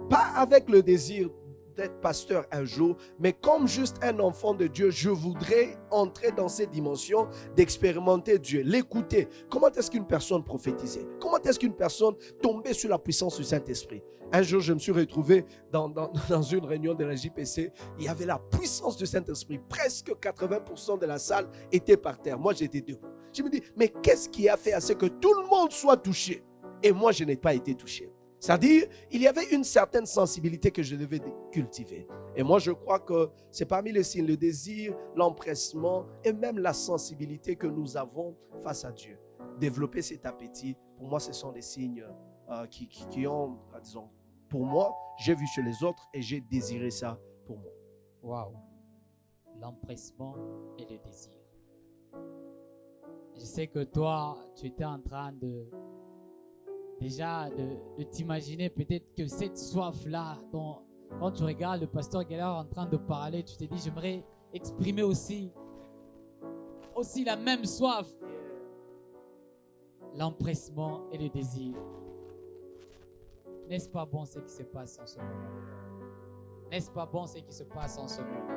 Pas avec le désir d'être pasteur un jour, mais comme juste un enfant de Dieu, je voudrais entrer dans cette dimension d'expérimenter Dieu, l'écouter. Comment est-ce qu'une personne prophétisait? Comment est-ce qu'une personne tombait sur la puissance du Saint-Esprit? Un jour, je me suis retrouvé dans une réunion de la JPC. Il y avait la puissance du Saint-Esprit. Presque 80% de la salle était par terre. Moi, j'étais debout. Je me dis, mais qu'est-ce qui a fait à ce que tout le monde soit touché? Et moi, je n'ai pas été touché. C'est-à-dire, il y avait une certaine sensibilité que je devais cultiver. Et moi, je crois que c'est parmi les signes, le désir, l'empressement et même la sensibilité que nous avons face à Dieu. Développer cet appétit, pour moi, ce sont des signes qui ont, disons, pour moi, j'ai vu chez les autres et j'ai désiré ça pour moi. Waouh! L'empressement et le désir. Je sais que toi, tu étais en train de t'imaginer peut-être que cette soif-là, quand tu regardes le pasteur Geller en train de parler, tu te dis, j'aimerais exprimer aussi la même soif. L'empressement et le désir. N'est-ce pas bon ce qui se passe en ce moment? N'est-ce pas bon ce qui se passe en ce moment?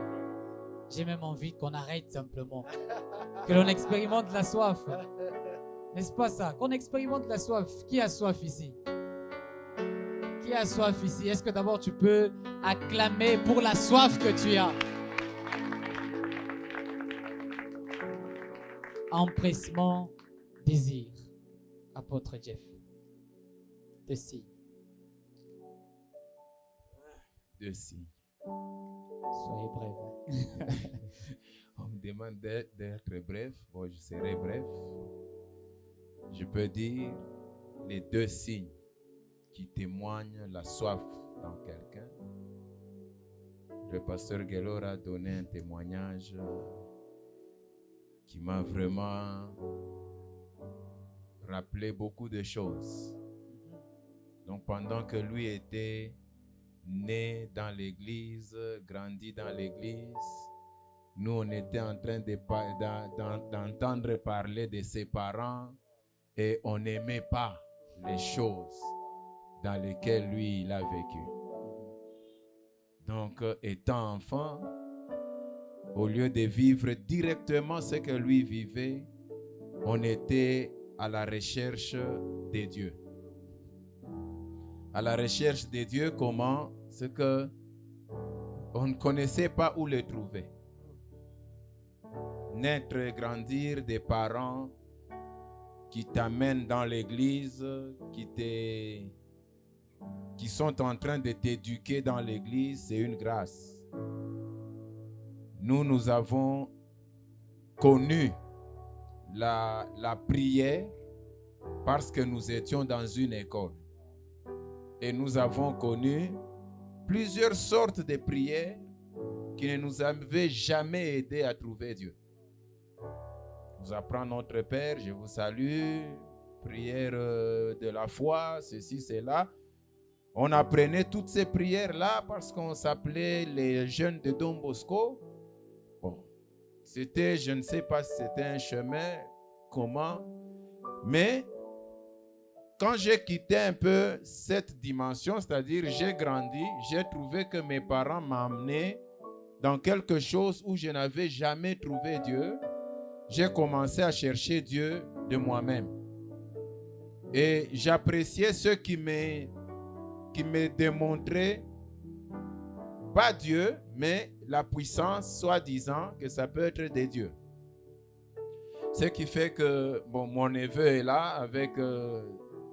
J'ai même envie qu'on arrête simplement, que l'on expérimente la soif. N'est-ce pas ça? Qu'on expérimente la soif. Qui a soif ici? Qui a soif ici? Est-ce que d'abord tu peux acclamer pour la soif que tu as? Empressement, désir. Apôtre Jeff. De signes. De signes. Soyez bref. On me demande d'être bref. Bon, je serai bref. Je peux dire les deux signes qui témoignent la soif dans quelqu'un. Le pasteur Gelor a donné un témoignage qui m'a vraiment rappelé beaucoup de choses. Donc pendant que lui était né dans l'église, grandi dans l'église, nous on était en train d'entendre parler de ses parents et on n'aimait pas les choses dans lesquelles lui il a vécu. Donc étant enfant, au lieu de vivre directement ce que lui vivait, on était à la recherche de Dieu. À la recherche de Dieu, comment? C'est que on ne connaissait pas où le trouver. Naître et grandir des parents qui t'amènent dans l'église, qui sont en train de t'éduquer dans l'église, c'est une grâce. Nous avons connu la prière parce que nous étions dans une école. Et nous avons connu plusieurs sortes de prières qui ne nous avaient jamais aidés à trouver Dieu. Nous apprenons notre Père, je vous salue, prière de la foi, ceci, cela. On apprenait toutes ces prières-là parce qu'on s'appelait les jeunes de Don Bosco. Bon, c'était, je ne sais pas si c'était un chemin, comment, mais quand j'ai quitté un peu cette dimension, c'est-à-dire j'ai grandi, j'ai trouvé que mes parents m'amenaient dans quelque chose où je n'avais jamais trouvé Dieu. J'ai commencé à chercher Dieu de moi-même. Et j'appréciais ceux qui me démontraient, pas Dieu, mais la puissance, soi-disant, que ça peut être des dieux. Ce qui fait que bon, mon neveu est là, avec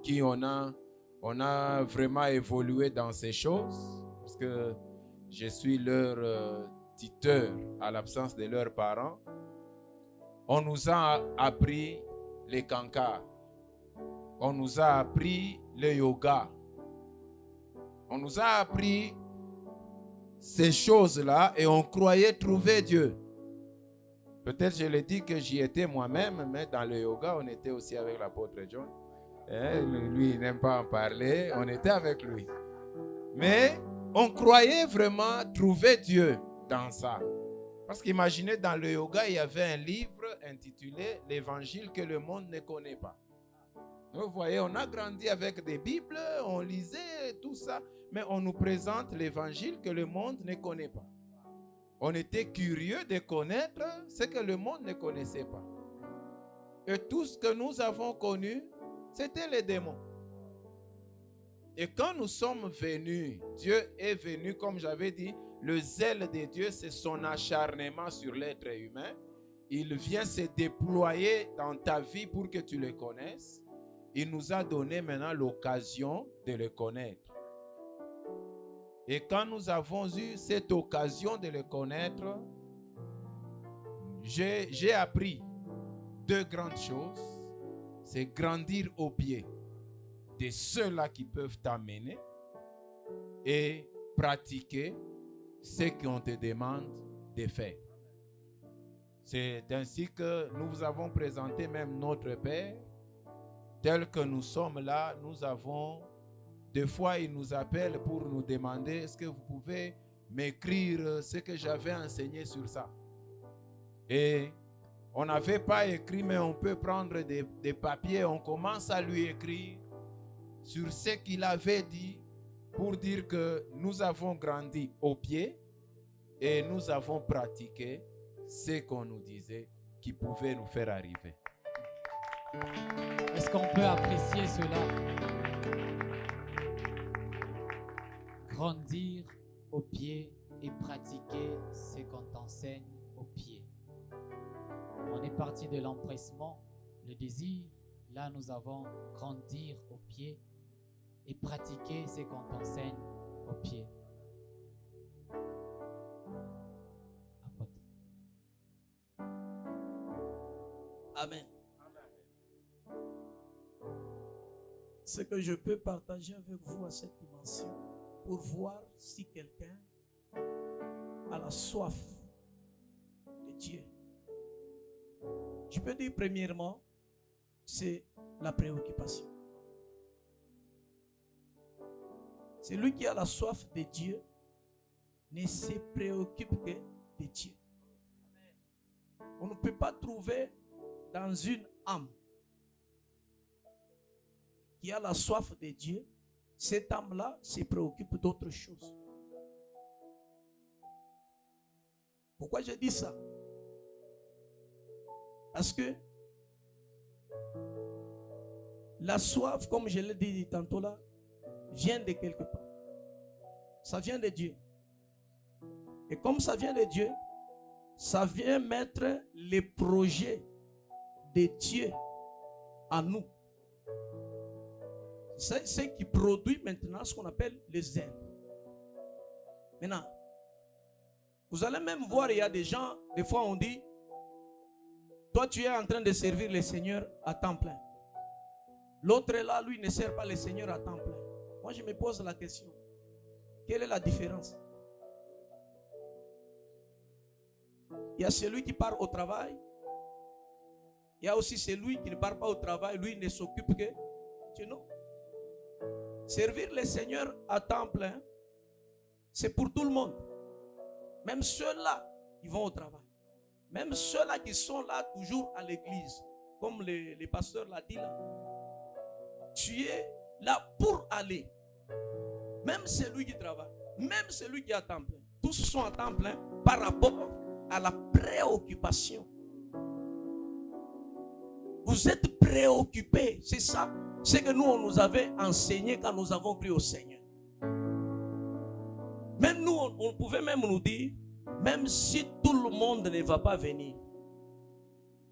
qui on a vraiment évolué dans ces choses, parce que je suis leur tuteur à l'absence de leurs parents. On nous a appris les cancars. On nous a appris le yoga. On nous a appris ces choses-là et on croyait trouver Dieu. Peut-être je l'ai dit que j'y étais moi-même, mais dans le yoga, on était aussi avec l'apôtre John. Lui, il n'aime pas en parler. On était avec lui. Mais on croyait vraiment trouver Dieu dans ça. Parce qu'imaginez, dans le yoga, il y avait un livre intitulé « L'évangile que le monde ne connaît pas ». Vous voyez, on a grandi avec des Bibles, on lisait tout ça, mais on nous présente l'évangile que le monde ne connaît pas. On était curieux de connaître ce que le monde ne connaissait pas. Et tout ce que nous avons connu, c'était les démons. Et quand nous sommes venus, Dieu est venu, comme j'avais dit, le zèle de Dieu, c'est son acharnement sur l'être humain. Il vient se déployer dans ta vie pour que tu le connaisses. Il nous a donné maintenant l'occasion de le connaître. Et quand nous avons eu cette occasion de le connaître, j'ai appris deux grandes choses. C'est grandir au pied de ceux-là qui peuvent t'amener et pratiquer ce qu'on te demande de faire. C'est ainsi que nous vous avons présenté même notre Père. Tel que nous sommes là, nous avons, des fois il nous appelle pour nous demander, est-ce que vous pouvez m'écrire ce que j'avais enseigné sur ça? Et on n'avait pas écrit, mais on peut prendre des papiers, on commence à lui écrire sur ce qu'il avait dit pour dire que nous avons grandi au pied et nous avons pratiqué ce qu'on nous disait qui pouvait nous faire arriver. Est-ce qu'on peut apprécier cela? Grandir au pied et pratiquer ce qu'on t'enseigne au pied. On est parti de l'empressement, le désir. Là, nous avons grandir au pied et pratiquer ce qu'on t'enseigne au pied. Apôtre. Amen. Ce que je peux partager avec vous à cette dimension, pour voir si quelqu'un a la soif de Dieu. Je peux dire premièrement, c'est la préoccupation. Celui qui a la soif de Dieu ne se préoccupe que de Dieu. On ne peut pas trouver dans une âme qui a la soif de Dieu, cette âme-là se préoccupe d'autre chose. Pourquoi je dis ça? Parce que la soif, comme je l'ai dit tantôt là, vient de quelque part. Ça vient de Dieu. Et comme ça vient de Dieu, ça vient mettre les projets de Dieu en nous. C'est ce qui produit maintenant ce qu'on appelle les ailes. Maintenant, vous allez même voir, il y a des gens, des fois on dit, toi tu es en train de servir le Seigneur à temps plein. L'autre est là, lui ne sert pas le Seigneur à temps plein. Moi je me pose la question, quelle est la différence? Il y a celui qui part au travail. Il y a aussi celui qui ne part pas au travail. Lui ne s'occupe que de nous. Servir le Seigneur à temps plein, c'est pour tout le monde. Même ceux-là qui vont au travail. Même ceux-là qui sont là toujours à l'église. Comme les pasteurs l'ont dit là. Tu es là pour aller. Même celui qui travaille. Même celui qui est à temps plein. Tous sont à temps plein par rapport à la préoccupation. Vous êtes préoccupés. C'est ça. C'est que nous, on nous avait enseigné quand nous avons cru au Seigneur. Même nous, on pouvait même nous dire, même si tout le monde ne va pas venir,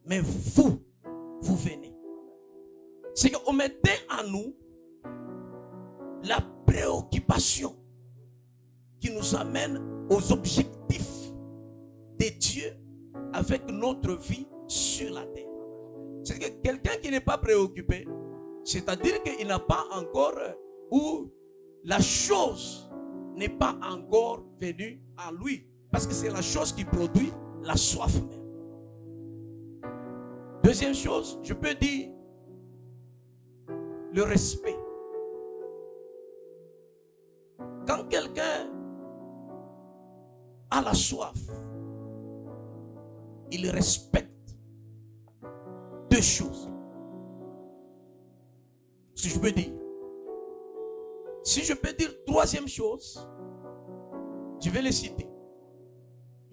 mais vous venez. C'est qu'on mettait en nous la préoccupation qui nous amène aux objectifs de Dieu avec notre vie sur la terre. C'est que quelqu'un qui n'est pas préoccupé, c'est-à-dire qu'il n'a pas encore, ou la chose n'est pas encore venue en lui. Parce que c'est la chose qui produit la soif même. Deuxième chose, je peux dire le respect. Quand quelqu'un a la soif, il respecte deux choses. Si je peux dire. Si je peux dire troisième chose, je vais les citer.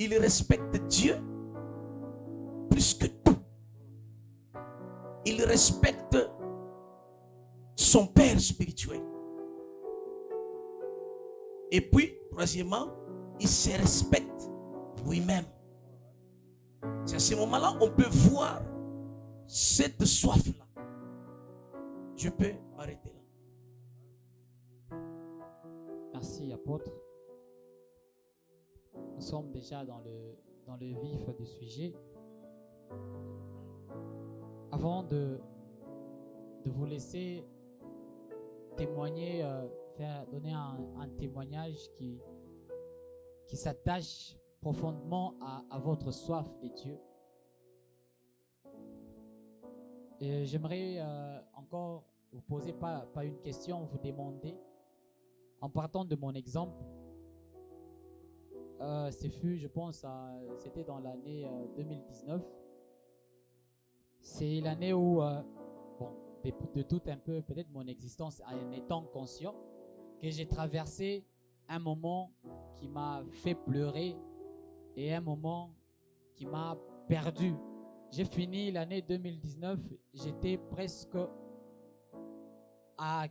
Il respecte Dieu plus que tout. Il respecte son père spirituel. Et puis, troisièmement, il se respecte lui-même. C'est à ce moment-là on peut voir cette soif-là. Je peux arrêter là. Merci, apôtre. Nous sommes déjà dans le vif du sujet. Avant de vous laisser témoigner, donner un témoignage qui s'attache profondément à votre soif de Dieu. Et j'aimerais encore vous poser pas une question, vous demander, en partant de mon exemple, je pense, c'était dans l'année 2019. C'est l'année où, de tout un peu, peut-être mon existence en étant conscient, que j'ai traversé un moment qui m'a fait pleurer et un moment qui m'a perdu. J'ai fini l'année 2019, j'étais presque à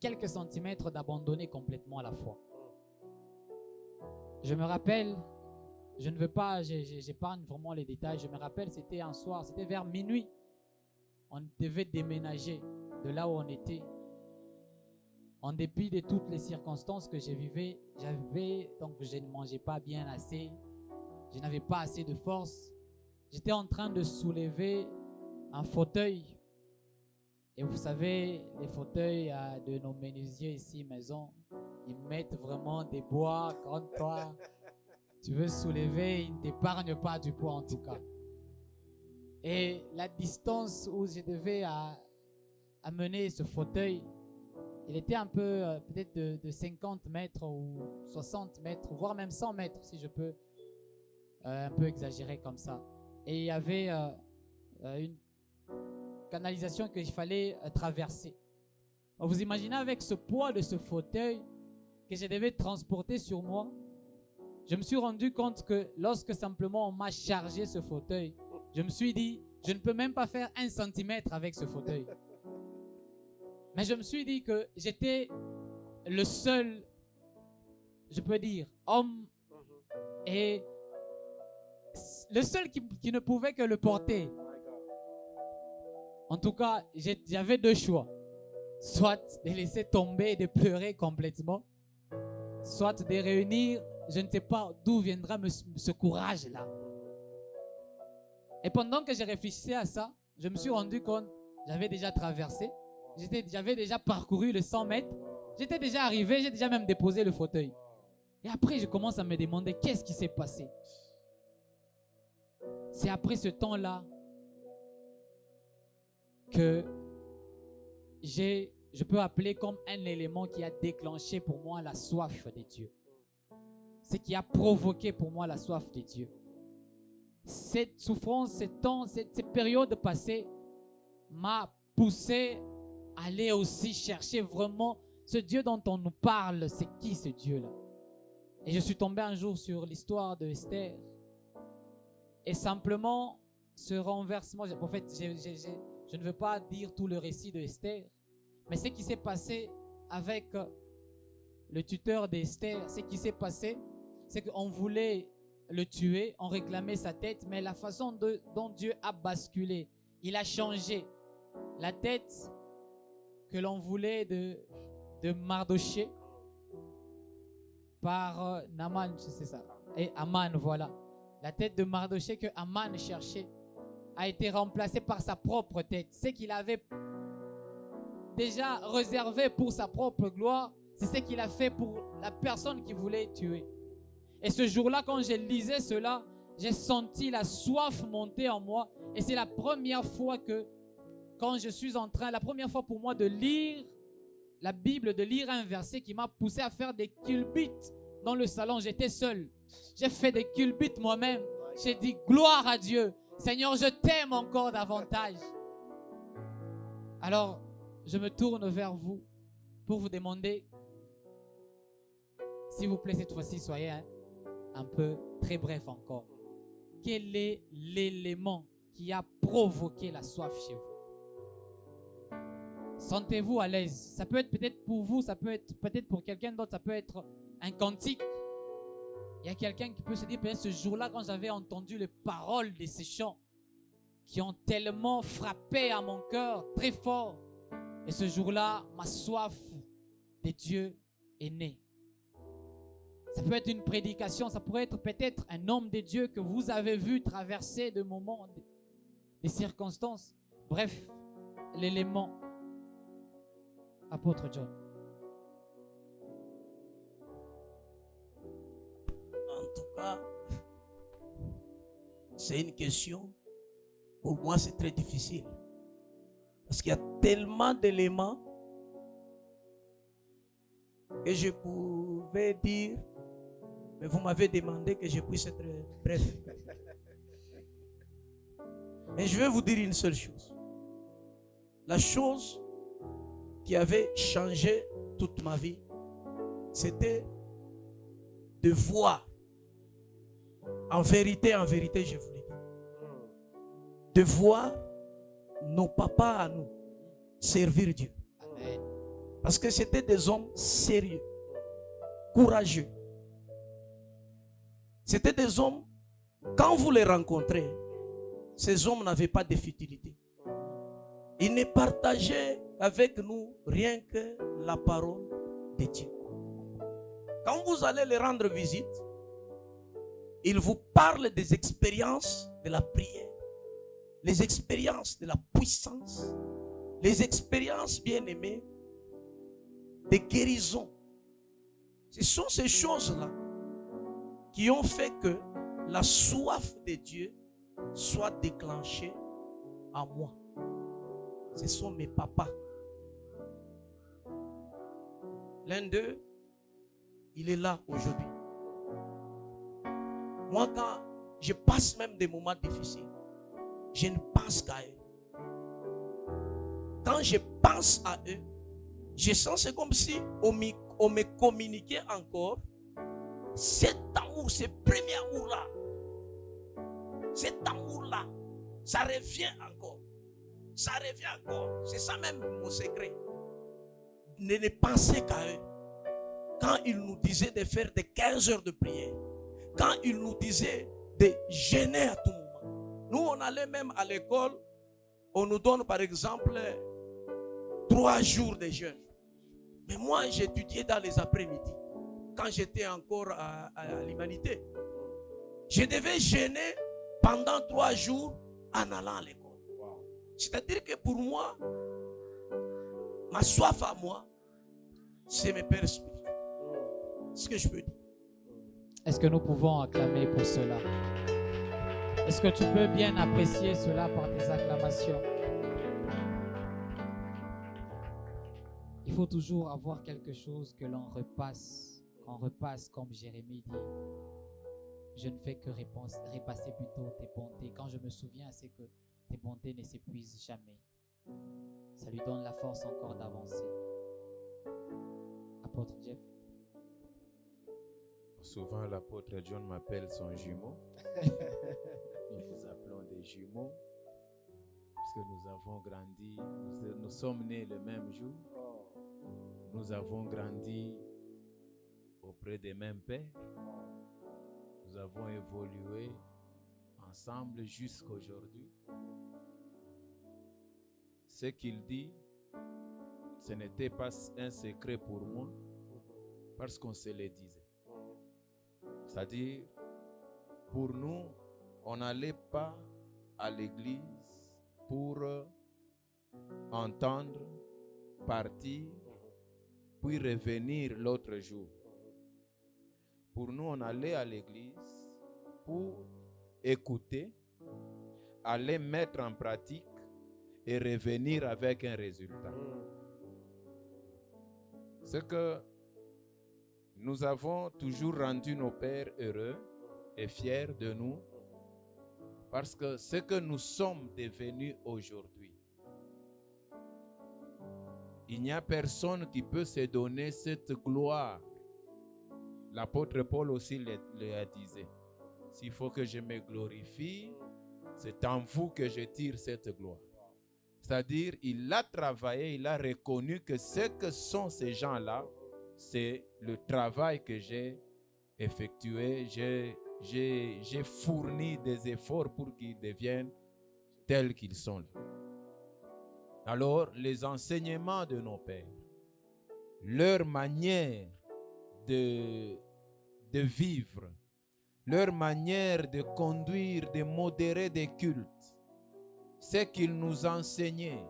quelques centimètres d'abandonner complètement la foi. Je me rappelle, je ne veux pas, j'épargne vraiment les détails, je me rappelle, c'était un soir, c'était vers minuit. On devait déménager de là où on était. En dépit de toutes les circonstances que je vivais, donc je ne mangeais pas bien assez, je n'avais pas assez de force. J'étais en train de soulever un fauteuil. Et vous savez, les fauteuils de nos menuisiers ici, maison, ils mettent vraiment des bois. Quand toi, tu veux soulever, ils ne t'épargnent pas du poids en tout cas. Et la distance où je devais amener ce fauteuil, il était un peu, peut-être de 50 mètres ou 60 mètres, voire même 100 mètres, si je peux un peu exagérer comme ça. Et il y avait une canalisation qu'il fallait traverser. Vous imaginez avec ce poids de ce fauteuil que je devais transporter sur moi, je me suis rendu compte que lorsque simplement on m'a chargé ce fauteuil, je me suis dit, je ne peux même pas faire 1 centimètre avec ce fauteuil. Mais je me suis dit que j'étais le seul, je peux dire, homme et le seul qui ne pouvait que le porter. En tout cas, j'avais 2 choix. Soit de laisser tomber et de pleurer complètement, soit de réunir, je ne sais pas d'où viendra ce courage-là. Et pendant que je réfléchissais à ça, je me suis rendu compte, j'avais déjà traversé, j'avais déjà parcouru les 100 mètres, j'étais déjà arrivé, j'ai déjà même déposé le fauteuil. Et après, je commence à me demander qu'est-ce qui s'est passé. C'est après ce temps-là que je peux appeler comme un élément qui a déclenché pour moi la soif de Dieu. Ce qui a provoqué pour moi la soif de Dieu. Cette souffrance, cette période passée m'a poussé à aller aussi chercher vraiment ce Dieu dont on nous parle. C'est qui ce Dieu-là? Et je suis tombé un jour sur l'histoire de Esther. Et simplement, ce renversement, en fait, je ne veux pas dire tout le récit de Esther, mais ce qui s'est passé avec le tuteur d'Esther, ce qui s'est passé, c'est qu'on voulait le tuer, on réclamait sa tête, mais la façon dont Dieu a basculé, il a changé la tête que l'on voulait de Mardoché par Naaman, c'est ça, et Aman, voilà. La tête de Mardoché que Aman cherchait a été remplacée par sa propre tête. Ce qu'il avait déjà réservé pour sa propre gloire, c'est ce qu'il a fait pour la personne qui voulait tuer. Et ce jour-là, quand je lisais cela, j'ai senti la soif monter en moi. Et c'est la première fois que, quand je suis en train, la première fois pour moi de lire la Bible, de lire un verset qui m'a poussé à faire des culbutes dans le salon. J'étais seul. J'ai fait des culbutes moi-même. J'ai dit gloire à Dieu. Seigneur, je t'aime encore davantage. Alors, je me tourne vers vous pour vous demander, s'il vous plaît, cette fois-ci, soyez un peu très bref encore. Quel est l'élément qui a provoqué la soif chez vous? Sentez-vous à l'aise. Ça peut être peut-être pour vous, ça peut être peut-être pour quelqu'un d'autre, ça peut être un cantique. Il y a quelqu'un qui peut se dire, peut-être ce jour-là, quand j'avais entendu les paroles de ces chants qui ont tellement frappé à mon cœur très fort, et ce jour-là, ma soif de Dieu est née. Ça peut être une prédication, ça pourrait être peut-être un homme de Dieu que vous avez vu traverser des moments, des circonstances. Bref, l'élément. Apôtre John. En tout cas, c'est une question, pour moi c'est très difficile. Parce qu'il y a tellement d'éléments que je pouvais dire, mais vous m'avez demandé que je puisse être bref. Mais je vais vous dire une seule chose. La chose qui avait changé toute ma vie, c'était de voir, en vérité, je vous l'ai dit, de voir nos papas à nous servir Dieu. Amen. Parce que c'était des hommes sérieux, courageux. C'était des hommes, quand vous les rencontrez, ces hommes n'avaient pas de futilité. Ils ne partageaient avec nous rien que la parole de Dieu. Quand vous allez les rendre visite, ils vous parlent des expériences de la prière, les expériences de la puissance, les expériences, bien aimées, de guérison. Ce sont ces choses-là qui ont fait que la soif de Dieu soit déclenchée à moi. Ce sont mes papas. L'un d'eux, il est là aujourd'hui. Moi, quand je passe même des moments difficiles, je ne pense qu'à eux. Quand je pense à eux, je sens c'est comme si on me communiquait encore cet amour, ce premier amour-là. Cet amour-là, ça revient encore. Ça revient encore. C'est ça même mon secret. Ne pensez qu'à eux. Quand ils nous disaient de faire des 15 heures de prière, quand ils nous disaient de jeûner à tout moment. Nous, on allait même à l'école, on nous donne par exemple 3 jours de jeûne. Mais moi, j'étudiais dans les après-midi, quand j'étais encore à l'humanité. Je devais jeûner pendant 3 jours en allant à l'école. C'est-à-dire que pour moi, ma soif à moi, c'est mes pères spirituels. C'est ce que je peux dire. Est-ce que nous pouvons acclamer pour cela? Est-ce que tu peux bien apprécier cela par tes acclamations? Il faut toujours avoir quelque chose que l'on repasse, qu'on repasse comme Jérémie dit. Je ne fais que repasser plutôt tes bontés. Quand je me souviens, c'est que tes bontés ne s'épuisent jamais. Ça lui donne la force encore d'avancer. Apôtre Jeff. Souvent, l'apôtre John m'appelle son jumeau. Nous nous appelons des jumeaux parce que nous avons grandi, nous sommes nés le même jour. Nous avons grandi auprès des mêmes pères. Nous avons évolué ensemble jusqu'aujourd'hui. Ce qu'il dit, ce n'était pas un secret pour moi parce qu'on se le disait. C'est-à-dire, pour nous, on n'allait pas à l'église pour entendre, partir, puis revenir l'autre jour. Pour nous, on allait à l'église pour écouter, aller mettre en pratique et revenir avec un résultat. C'est que nous avons toujours rendu nos pères heureux et fiers de nous parce que ce que nous sommes devenus aujourd'hui, il n'y a personne qui peut se donner cette gloire. L'apôtre Paul aussi le disait. S'il faut que je me glorifie, c'est en vous que je tire cette gloire. C'est-à-dire, il a travaillé, il a reconnu que ce que sont ces gens-là, c'est le travail que j'ai effectué. J'ai fourni des efforts pour qu'ils deviennent tels qu'ils sont là. Alors, les enseignements de nos pères, leur manière de vivre, leur manière de conduire, de modérer des cultes, ce qu'ils nous enseignaient,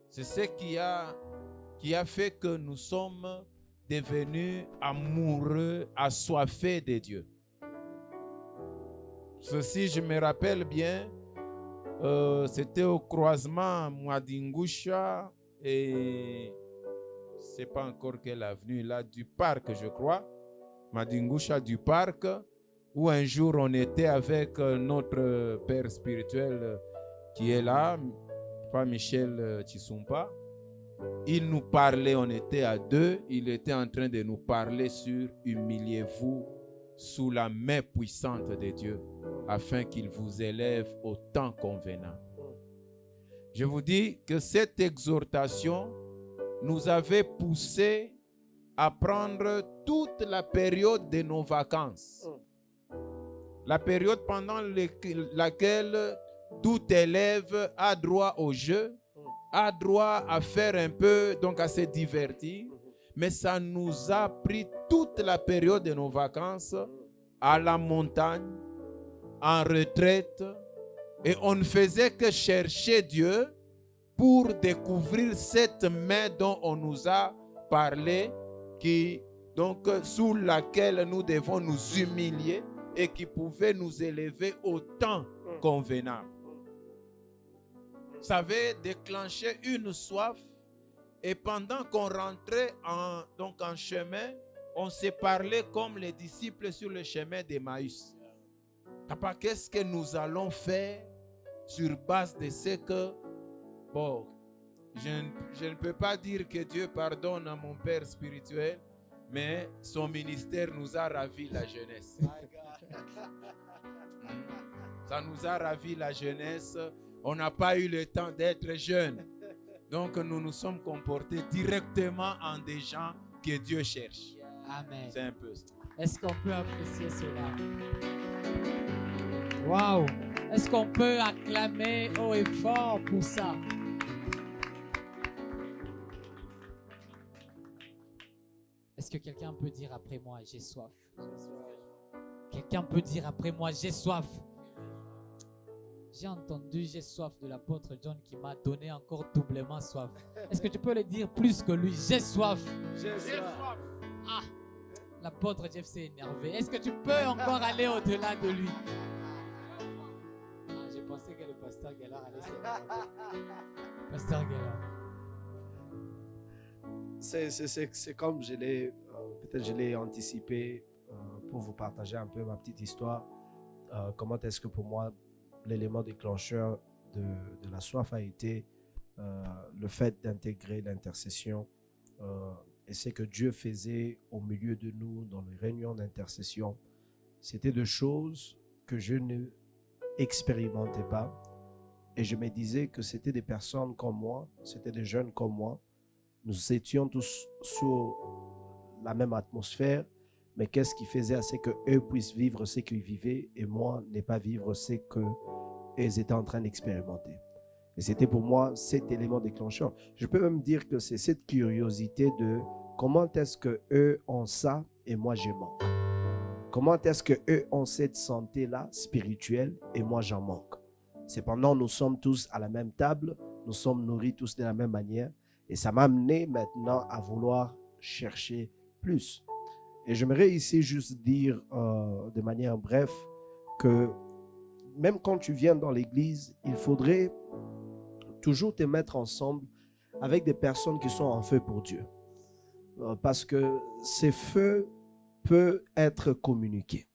c'est ce qui a fait que nous sommes devenus amoureux, assoiffés de Dieu. Ceci, je me rappelle bien, c'était au croisement Mwadingusha et c'est pas encore quelle avenue là, du parc, je crois, Mwadingusha du parc, où un jour on était avec notre père spirituel qui est là, pas Michel Chisumpa. Il nous parlait, on était à 2, il était en train de nous parler sur humiliez-vous sous la main puissante de Dieu afin qu'il vous élève au temps convenant. Je vous dis que cette exhortation nous avait poussé à prendre toute la période de nos vacances. La période pendant laquelle tout élève a droit au jeu, a droit à faire un peu, donc à se divertir. Mais ça nous a pris toute la période de nos vacances à la montagne, en retraite. Et on ne faisait que chercher Dieu pour découvrir cette main dont on nous a parlé, donc sous laquelle nous devons nous humilier et qui pouvait nous élever au temps convenable. ça avait déclenché une soif. Et pendant qu'on rentrait en chemin, on s'est parlé comme les disciples sur le chemin d'Emmaüs. Papa, qu'est-ce que nous allons faire sur base de ce que... Bon, je ne peux pas dire que Dieu pardonne à mon père spirituel, mais son ministère nous a ravi la jeunesse. Ça nous a ravi la jeunesse. On n'a pas eu le temps d'être jeunes. Donc nous nous sommes comportés directement en des gens que Dieu cherche. Amen. C'est un peu ça. Est-ce qu'on peut apprécier cela? Waouh! Est-ce qu'on peut acclamer haut et fort pour ça? Est-ce que quelqu'un peut dire après moi, j'ai soif? Quelqu'un peut dire après moi, j'ai soif? J'ai entendu, j'ai soif de l'apôtre John qui m'a donné encore doublement soif. Est-ce que tu peux le dire plus que lui? J'ai soif. J'ai soif. Ah, l'apôtre Jeff s'est énervé. Est-ce que tu peux encore aller au-delà de lui? Ah, j'ai pensé que le pasteur Gaillard allait s'énerver. Pasteur Gaillard. C'est comme je l'ai, peut-être je l'ai anticipé pour vous partager un peu ma petite histoire. Comment est-ce que pour moi, l'élément déclencheur de la soif a été le fait d'intégrer l'intercession et ce que Dieu faisait au milieu de nous dans les réunions d'intercession. C'était des choses que je ne expérimentais pas et je me disais que c'était des personnes comme moi, c'était des jeunes comme moi. Nous étions tous sur la même atmosphère, mais qu'est-ce qui faisait à ce qu'eux puissent vivre ce qu'ils vivaient et moi ne pas vivre ce qu'ils étaient en train d'expérimenter. Et c'était pour moi cet élément déclencheur. Je peux même dire que c'est cette curiosité de comment est-ce qu'eux ont ça et moi je manque. Comment est-ce qu'eux ont cette santé-là spirituelle et moi j'en manque. Cependant, nous sommes tous à la même table, nous sommes nourris tous de la même manière. Et ça m'a amené maintenant à vouloir chercher plus. Et j'aimerais ici juste dire de manière brève que même quand tu viens dans l'église, il faudrait toujours te mettre ensemble avec des personnes qui sont en feu pour Dieu. Parce que ces feux peuvent être communiqués.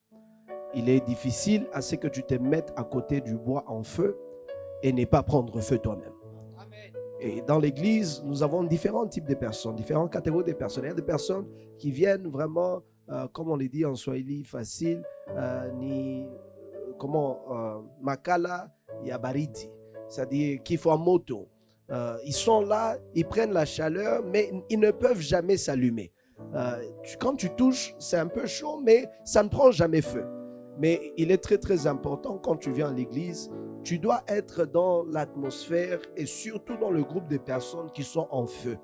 Il est difficile à ce que tu te mettes à côté du bois en feu et ne pas prendre feu toi-même. Et dans l'église, nous avons différents types de personnes, différentes catégories de personnes. Il y a des personnes qui viennent vraiment, comme on le dit en swahili, facile, makala ya baridi, c'est-à-dire qu'il faut en moto. Ils sont là, ils prennent la chaleur, mais ils ne peuvent jamais s'allumer. Quand tu touches, c'est un peu chaud, mais ça ne prend jamais feu. Mais il est très très important quand tu viens à l'église, tu dois être dans l'atmosphère et surtout dans le groupe de personnes qui sont en feu.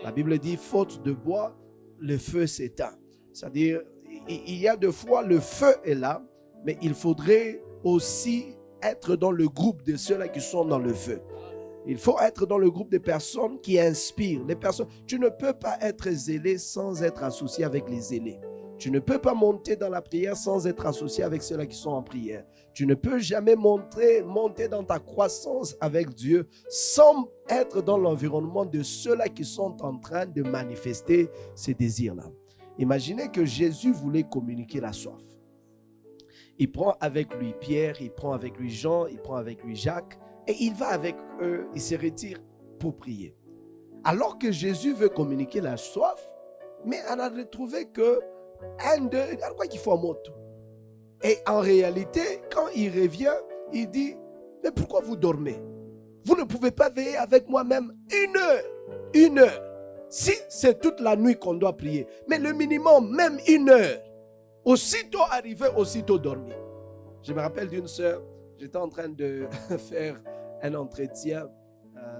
La Bible dit, faute de bois, le feu s'éteint. C'est-à-dire, il y a des fois, le feu est là, mais il faudrait aussi être dans le groupe de ceux-là qui sont dans le feu. Il faut être dans le groupe de personnes qui inspirent. Les personnes, tu ne peux pas être zélé sans être associé avec les zélés. Tu ne peux pas monter dans la prière sans être associé avec ceux-là qui sont en prière. Tu ne peux jamais monter dans ta croissance avec Dieu sans être dans l'environnement de ceux-là qui sont en train de manifester ces désirs-là. Imaginez que Jésus voulait communiquer la soif. Il prend avec lui Pierre, il prend avec lui Jean, il prend avec lui Jacques et il va avec eux, il se retire pour prier. Alors que Jésus veut communiquer la soif, mais on a retrouvé que un d'eux, il quoi qu'il faut en moto. Et en réalité, quand il revient, il dit, mais pourquoi vous dormez? Vous ne pouvez pas veiller avec moi même une heure. Si c'est toute la nuit qu'on doit prier, mais le minimum, même 1 heure. Aussitôt arrivé, aussitôt dormi. Je me rappelle d'une sœur, j'étais en train de faire un entretien.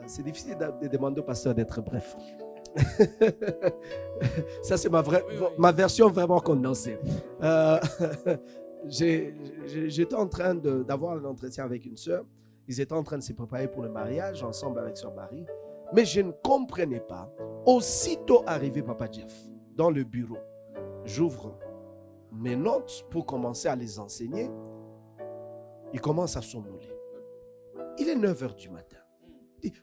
C'est difficile de demander au pasteur d'être bref. Ça, c'est ma version vraiment condensée. J'étais en train d'avoir un entretien avec une sœur. Ils étaient en train de se préparer pour le mariage ensemble avec son mari. Mais je ne comprenais pas. Aussitôt arrivé, Papa Jeff, dans le bureau, j'ouvre mes notes pour commencer à les enseigner. Il commence à somnoler. Il est 9h du matin.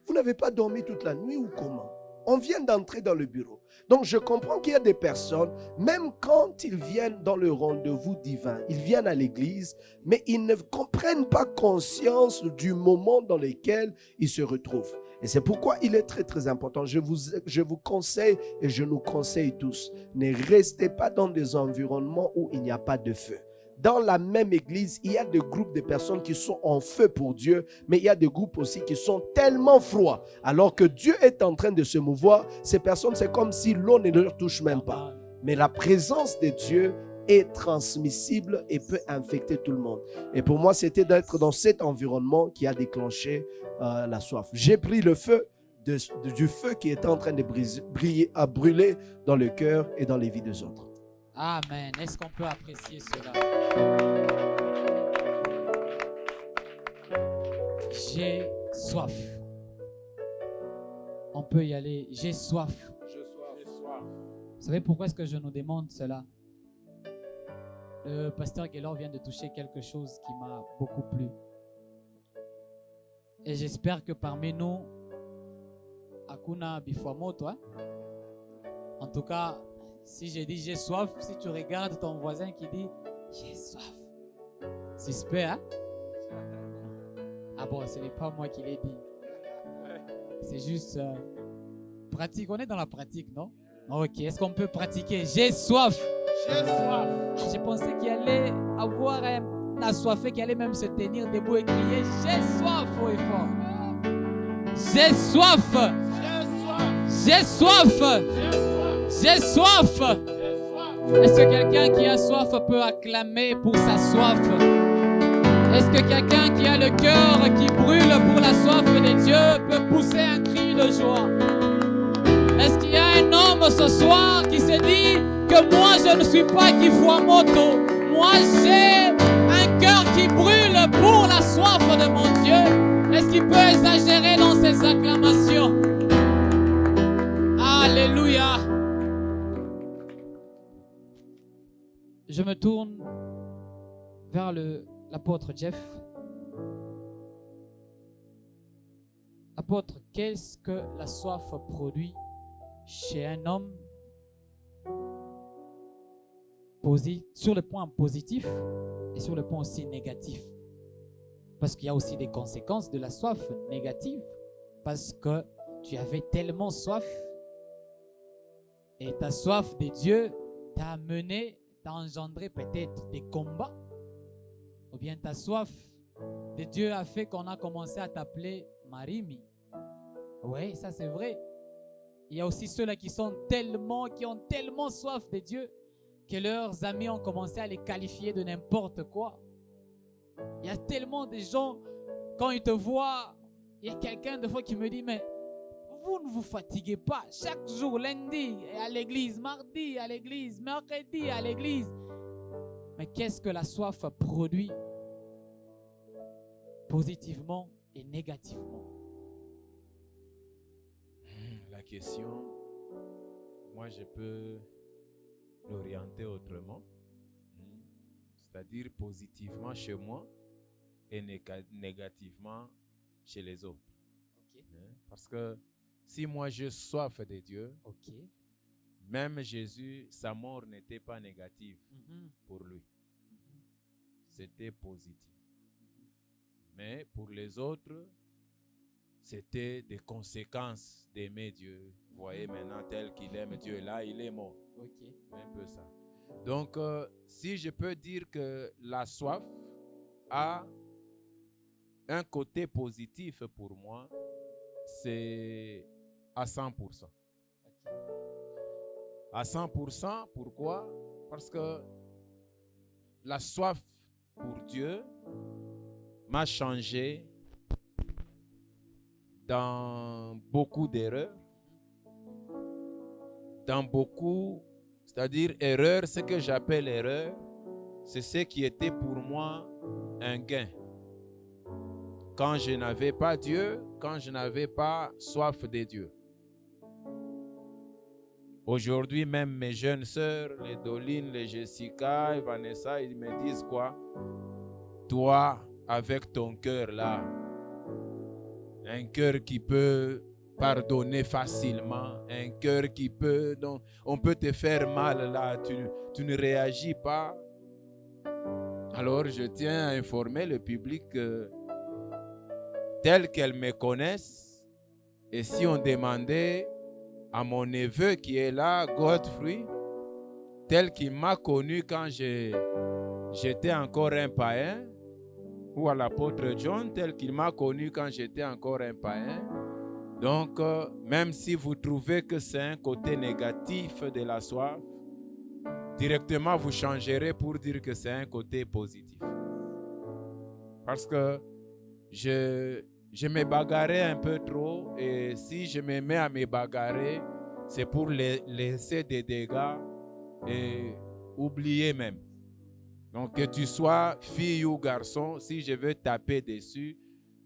vous n'avez pas dormi toute la nuit ou comment? On vient d'entrer dans le bureau. Donc je comprends qu'il y a des personnes, même quand ils viennent dans le rendez-vous divin, ils viennent à l'église, mais ils ne prennent pas conscience du moment dans lequel ils se retrouvent. Et c'est pourquoi il est très très important. Je vous conseille et je nous conseille tous, ne restez pas dans des environnements où il n'y a pas de feu. Dans la même église, il y a des groupes de personnes qui sont en feu pour Dieu, mais il y a des groupes aussi qui sont tellement froids. Alors que Dieu est en train de se mouvoir, ces personnes, c'est comme si l'eau ne leur touche même pas. Mais la présence de Dieu est transmissible et peut infecter tout le monde. Et pour moi, c'était d'être dans cet environnement qui a déclenché la soif. J'ai pris le feu du feu qui est en train de brûler dans le cœur et dans les vies des autres. Amen. Est-ce qu'on peut apprécier cela? J'ai soif. On peut y aller. J'ai soif. Vous savez pourquoi est-ce que je nous demande cela? Le pasteur Gaylor vient de toucher quelque chose qui m'a beaucoup plu. Et j'espère que parmi nous, Hakuna Bifuamoto, hein? En tout cas, si je dis j'ai soif, si tu regardes ton voisin qui dit j'ai soif, suspect, hein? Ah bon, ce n'est pas moi qui l'ai dit. C'est juste pratique. On est dans la pratique, non? Ok, est-ce qu'on peut pratiquer? J'ai soif. J'ai soif. Je pensais qu'il allait avoir un assoiffé qui allait même se tenir debout et crier j'ai soif haut et fort. J'ai soif. J'ai soif. J'ai soif. Est-ce que quelqu'un qui a soif peut acclamer pour sa soif? Est-ce que quelqu'un qui a le cœur qui brûle pour la soif de Dieu peut pousser un cri de joie? Est-ce qu'il y a un homme ce soir qui se dit que moi je ne suis pas Kifuamoto? Moi j'ai un cœur qui brûle pour la soif de mon Dieu. Est-ce qu'il peut exagérer dans ses acclamations? Alléluia. Je me tourne vers l'apôtre Jeff. Apôtre, qu'est-ce que la soif produit chez un homme sur le point positif et sur le point aussi négatif? Parce qu'il y a aussi des conséquences de la soif négative. Parce que tu avais tellement soif et ta soif de Dieu t'a amené, t'a engendré peut-être des combats. Ou bien ta soif de Dieu a fait qu'on a commencé à t'appeler Marimi. Oui, ça c'est vrai. Il y a aussi ceux-là qui ont tellement soif de Dieu que leurs amis ont commencé à les qualifier de n'importe quoi. Il y a tellement de gens, quand ils te voient, il y a quelqu'un de fois qui me dit, mais vous ne vous fatiguez pas. Chaque jour, lundi à l'église, mardi à l'église, mercredi à l'église. Mais qu'est-ce que la soif produit positivement et négativement? La question, moi je peux l'orienter autrement, c'est-à-dire positivement chez moi et négativement chez les autres. Okay. Parce que si moi j'ai soif de Dieu, okay, même Jésus, sa mort n'était pas négative pour lui. C'était positif. Mais pour les autres, c'était des conséquences d'aimer Dieu. Vous voyez maintenant tel qu'il aime Dieu, là il est mort. Okay. Un peu ça. Donc, si je peux dire que la soif a un côté positif pour moi, c'est à 100%. Okay. À 100%, pourquoi? Parce que la soif pour Dieu m'a changé dans beaucoup d'erreurs. Dans beaucoup, c'est-à-dire erreur, ce que j'appelle erreur, c'est ce qui était pour moi un gain. Quand je n'avais pas Dieu, quand je n'avais pas soif de Dieu. Aujourd'hui, même mes jeunes sœurs, les Doline, les Jessica, et Vanessa, ils me disent quoi? Toi, avec ton cœur là, un cœur qui peut pardonner facilement, un cœur qui peut... Donc, on peut te faire mal là, tu ne réagis pas. Alors, je tiens à informer le public que tel qu'elles me connaissent, et si on demandait à mon neveu qui est là, Godfrey, tel qu'il m'a connu quand j'étais encore un païen, ou à l'apôtre John, tel qu'il m'a connu quand j'étais encore un païen. Donc, même si vous trouvez que c'est un côté négatif de la soif, directement vous changerez pour dire que c'est un côté positif. Parce que je me bagarrais un peu trop, et si je me mets à me bagarrer, c'est pour laisser des dégâts et oublier même. Donc, que tu sois fille ou garçon, si je veux taper dessus,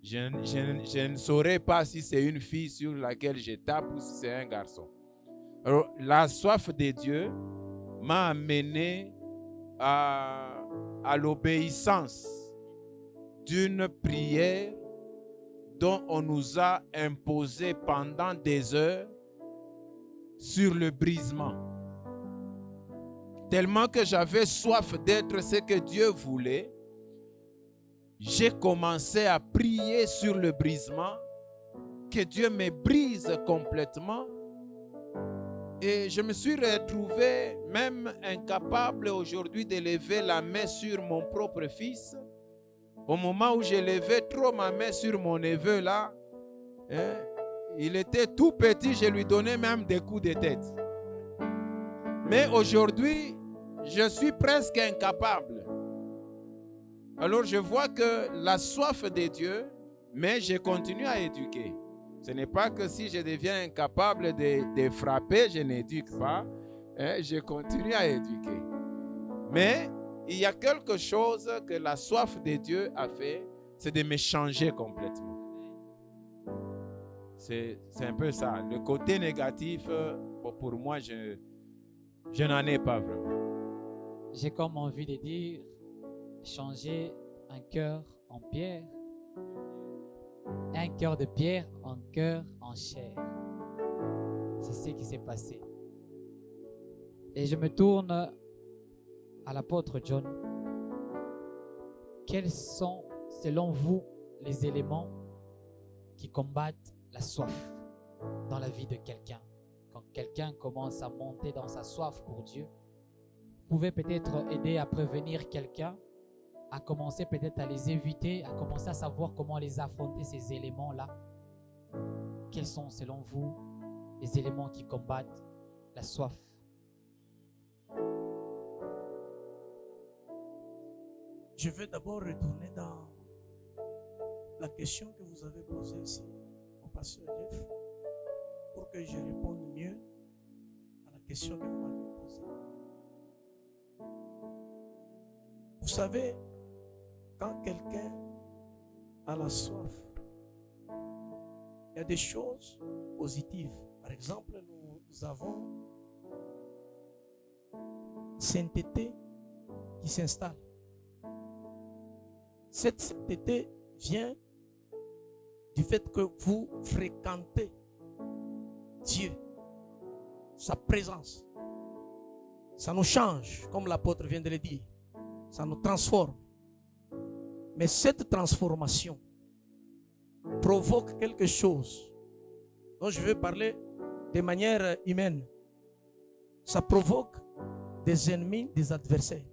je ne saurais pas si c'est une fille sur laquelle je tape ou si c'est un garçon. Alors, la soif de Dieu m'a amené à l'obéissance d'une prière dont on nous a imposé pendant des heures sur le brisement. Tellement que j'avais soif d'être ce que Dieu voulait, j'ai commencé à prier sur le brisement, que Dieu me brise complètement. Et je me suis retrouvé même incapable aujourd'hui de lever la main sur mon propre fils. Au moment où j'ai levé trop ma main sur mon neveu là, il était tout petit, je lui donnais même des coups de tête. Mais aujourd'hui, je suis presque incapable. Alors je vois que la soif de Dieu, mais je continue à éduquer. Ce n'est pas que si je deviens incapable de frapper, je n'éduque pas. Je continue à éduquer. Mais il y a quelque chose que la soif de Dieu a fait, c'est de me changer complètement. C'est un peu ça. Le côté négatif, pour moi, je n'en ai pas vraiment. J'ai comme envie de dire, changer un cœur en pierre, un cœur de pierre en cœur en chair. C'est ce qui s'est passé. Et je me tourne à l'apôtre John. Quels sont, selon vous, les éléments qui combattent la soif dans la vie de quelqu'un? Quand quelqu'un commence à monter dans sa soif pour Dieu, vous pouvez peut-être aider à prévenir quelqu'un, à commencer peut-être à les éviter, à commencer à savoir comment les affronter, ces éléments-là. Quels sont, selon vous, les éléments qui combattent la soif? Je vais d'abord retourner dans la question que vous avez posée ici au pasteur Jeff pour que je réponde mieux à la question que vous m'avez posée. Vous savez, quand quelqu'un a la soif, il y a des choses positives. Par exemple, nous avons sainteté qui s'installe. Cette sainteté vient du fait que vous fréquentez Dieu, sa présence. Ça nous change, comme l'apôtre vient de le dire. Ça nous transforme. Mais cette transformation provoque quelque chose dont je vais parler de manière humaine. Ça provoque des ennemis, des adversaires.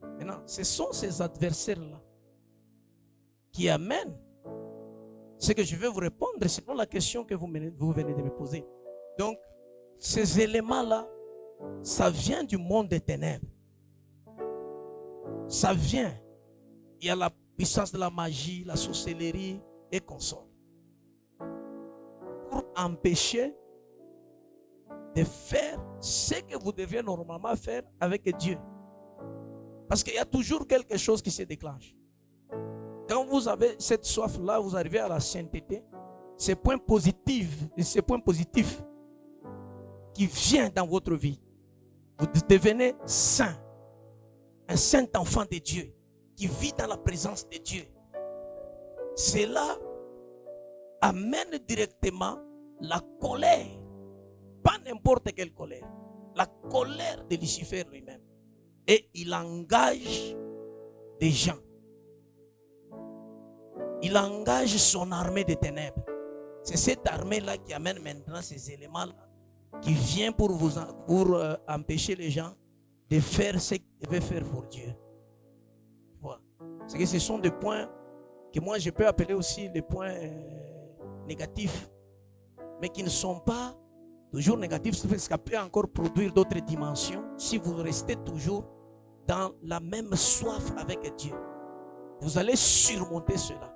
Maintenant, ce sont ces adversaires-là qui amènent ce que je vais vous répondre selon la question que vous venez de me poser. Donc, ces éléments-là, ça vient du monde des ténèbres. Ça vient. Il y a la puissance de la magie, la sorcellerie et consorts. Pour empêcher de faire ce que vous devez normalement faire avec Dieu. Parce qu'il y a toujours quelque chose qui se déclenche. Quand vous avez cette soif-là, vous arrivez à la sainteté, ces points positifs qui viennent dans votre vie. Vous devenez saint, un saint enfant de Dieu qui vit dans la présence de Dieu. C'est là amène directement la colère. Pas n'importe quelle colère. La colère de Lucifer lui-même. Et il engage des gens. Il engage son armée de ténèbres. C'est cette armée-là qui amène maintenant ces éléments-là, qui vient pour empêcher les gens de faire ce qu'ils veulent faire pour Dieu. Voilà. C'est que ce sont des points que moi je peux appeler aussi les points négatifs, mais qui ne sont pas toujours négatifs, c'est parce que ça peut encore produire d'autres dimensions si vous restez toujours dans la même soif avec Dieu. Vous allez surmonter cela.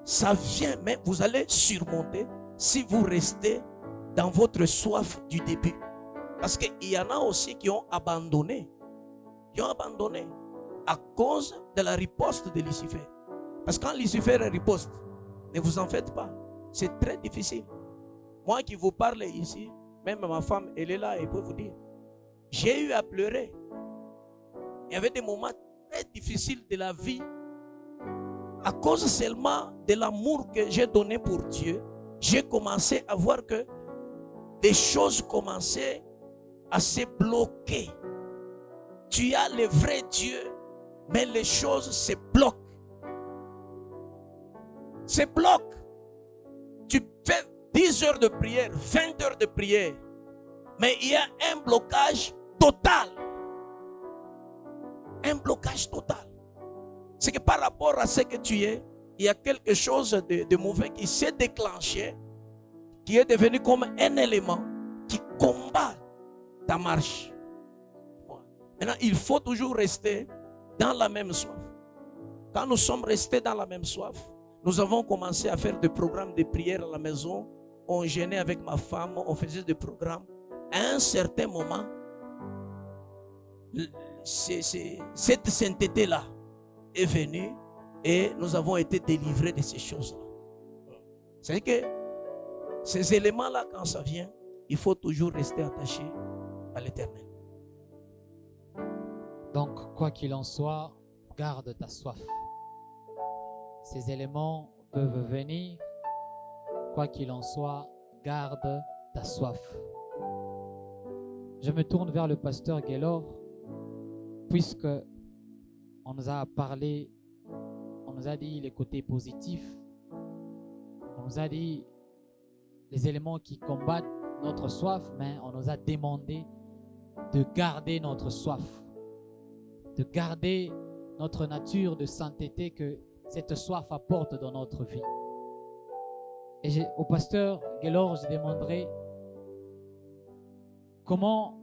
Ça vient, mais vous allez surmonter si vous restez dans votre soif du début. Parce qu'il y en a aussi qui ont abandonné. Qui ont abandonné à cause de la riposte de Lucifer. Parce que quand Lucifer riposte, ne vous en faites pas. C'est très difficile. Moi qui vous parle ici, même ma femme, elle est là, elle peut vous dire. J'ai eu à pleurer. Il y avait des moments très difficiles de la vie. À cause seulement de l'amour que j'ai donné pour Dieu, j'ai commencé à voir que des choses commençaient à se bloquer. Tu as le vrai Dieu, mais les choses se bloquent. Se bloquent. Tu fais 10 heures de prière, 20 heures de prière, mais il y a un blocage total. Un blocage total. C'est que par rapport à ce que tu es, il y a quelque chose de mauvais qui s'est déclenché, qui est devenu comme un élément qui combat ta marche. Maintenant, il faut toujours rester dans la même soif. Quand nous sommes restés dans la même soif, nous avons commencé à faire des programmes de prière à la maison. On jeûnait avec ma femme, on faisait des programmes. À un certain moment, cette sainteté-là est venue et nous avons été délivrés de ces choses-là. C'est que ces éléments-là, quand ça vient, il faut toujours rester attaché à l'Éternel. Donc, quoi qu'il en soit, garde ta soif. Ces éléments peuvent venir. Quoi qu'il en soit, garde ta soif. Je me tourne vers le pasteur Gaylor, puisque on nous a parlé, on nous a dit les côtés positifs, on nous a dit les éléments qui combattent notre soif, mais on nous a demandé de garder notre soif, de garder notre nature de sainteté que cette soif apporte dans notre vie. Et au pasteur Gaylor, je demanderai comment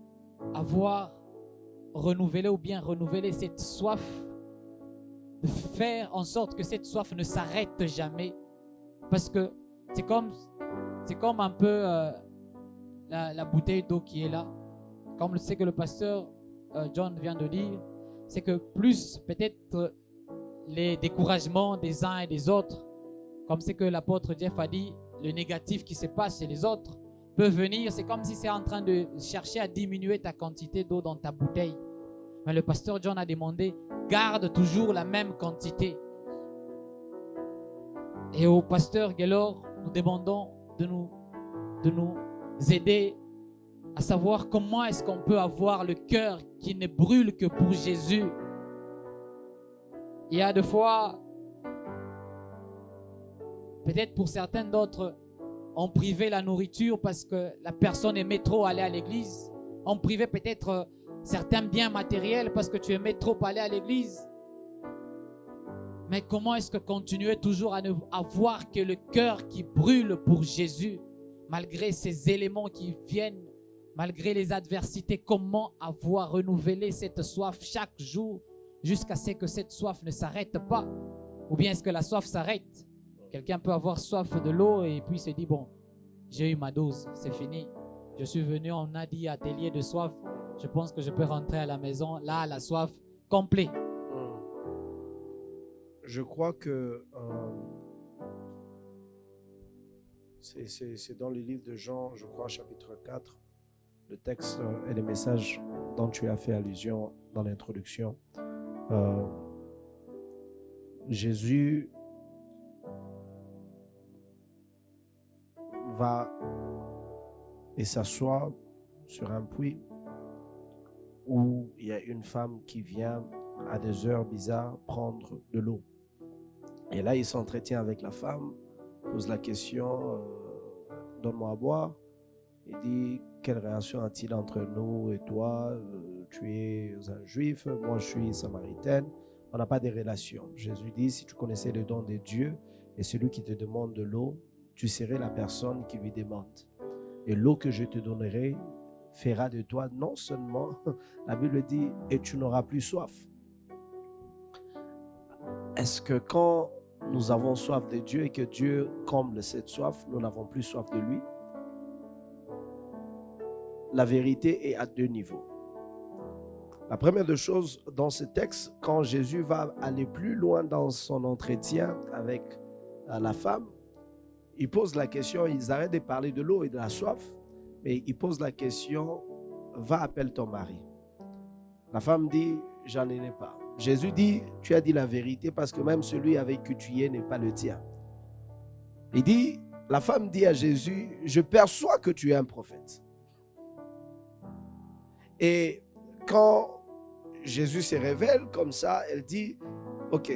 avoir renouvelé ou bien renouveler cette soif, de faire en sorte que cette soif ne s'arrête jamais. Parce que c'est comme un peu la bouteille d'eau qui est là. Comme c'est que le pasteur John vient de dire, c'est que plus peut-être les découragements des uns et des autres, comme c'est que l'apôtre Jeff a dit, le négatif qui se passe chez les autres peut venir. C'est comme si c'est en train de chercher à diminuer ta quantité d'eau dans ta bouteille. Mais le pasteur John a demandé, garde toujours la même quantité. Et au pasteur Gaylor, nous demandons de nous aider à savoir comment est-ce qu'on peut avoir le cœur qui ne brûle que pour Jésus. Il y a des fois, peut-être pour certains d'autres, on privait la nourriture parce que la personne aimait trop aller à l'église. On privait peut-être certains biens matériels parce que tu aimais trop aller à l'église. Mais comment est-ce que continuer toujours à avoir que le cœur qui brûle pour Jésus, malgré ces éléments qui viennent, malgré les adversités, comment avoir renouvelé cette soif chaque jour jusqu'à ce que cette soif ne s'arrête pas? Ou bien est-ce que la soif s'arrête? Quelqu'un peut avoir soif de l'eau et puis se dit, bon, j'ai eu ma dose, c'est fini. Je suis venu, on a dit atelier de soif, je pense que je peux rentrer à la maison. Là, la soif complète. Je crois que c'est dans le livre de Jean, je crois, chapitre 4, le texte et les messages dont tu as fait allusion dans l'introduction. Jésus va et s'assoit sur un puits où il y a une femme qui vient à des heures bizarres prendre de l'eau. Et là, il s'entretient avec la femme, pose la question, donne-moi à boire. Il dit, quelle relation a-t-il entre nous et toi? Tu es un juif, moi je suis samaritaine. On n'a pas de relation. Jésus dit, si tu connaissais le don de Dieu et celui qui te demande de l'eau, tu serais la personne qui lui demande. Et l'eau que je te donnerai fera de toi non seulement, la Bible dit, et tu n'auras plus soif. Est-ce que quand nous avons soif de Dieu et que Dieu comble cette soif, nous n'avons plus soif de lui? La vérité est à deux niveaux. La première des choses dans ce texte, quand Jésus va aller plus loin dans son entretien avec la femme, il pose la question, ils arrêtent de parler de l'eau et de la soif, mais il pose la question, va appelle ton mari. La femme dit, j'en ai pas. Jésus dit, tu as dit la vérité parce que même celui avec qui tu es n'est pas le tien. Il dit, la femme dit à Jésus, je perçois que tu es un prophète. Et quand Jésus se révèle comme ça, elle dit, ok,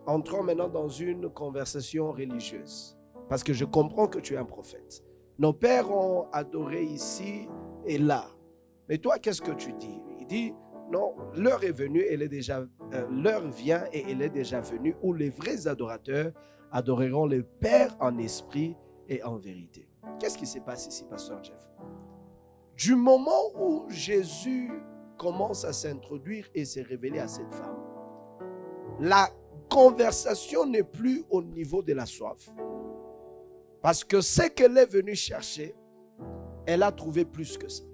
entrons maintenant dans une conversation religieuse. Parce que je comprends que tu es un prophète. Nos pères ont adoré ici et là. Mais toi, qu'est-ce que tu dis? Il dit, non, l'heure est venue, l'heure vient et elle est déjà venue où les vrais adorateurs adoreront le Père en esprit et en vérité. Qu'est-ce qui se passe ici, Pasteur Jeff? Du moment où Jésus commence à s'introduire et se révéler à cette femme, la conversation n'est plus au niveau de la soif. Parce que ce qu'elle est venue chercher, elle a trouvé plus que ça.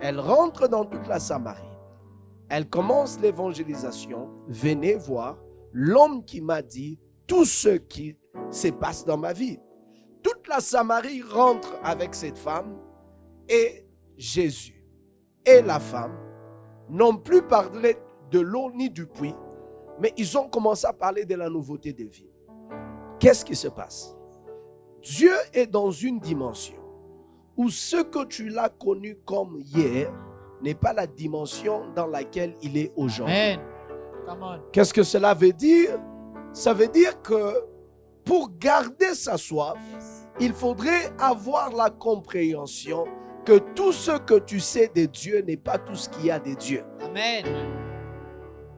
Elle rentre dans toute la Samarie. Elle commence l'évangélisation. Venez voir l'homme qui m'a dit tout ce qui se passe dans ma vie. Toute la Samarie rentre avec cette femme et Jésus et la femme n'ont plus parlé de l'eau ni du puits, mais ils ont commencé à parler de la nouveauté de vie. Qu'est-ce qui se passe? Dieu est dans une dimension où ce que tu l'as connu comme hier n'est pas la dimension dans laquelle il est aujourd'hui. Amen. Come on. Qu'est-ce que cela veut dire? Ça veut dire que pour garder sa soif, il faudrait avoir la compréhension que tout ce que tu sais de Dieu n'est pas tout ce qu'il y a de Dieu. Amen.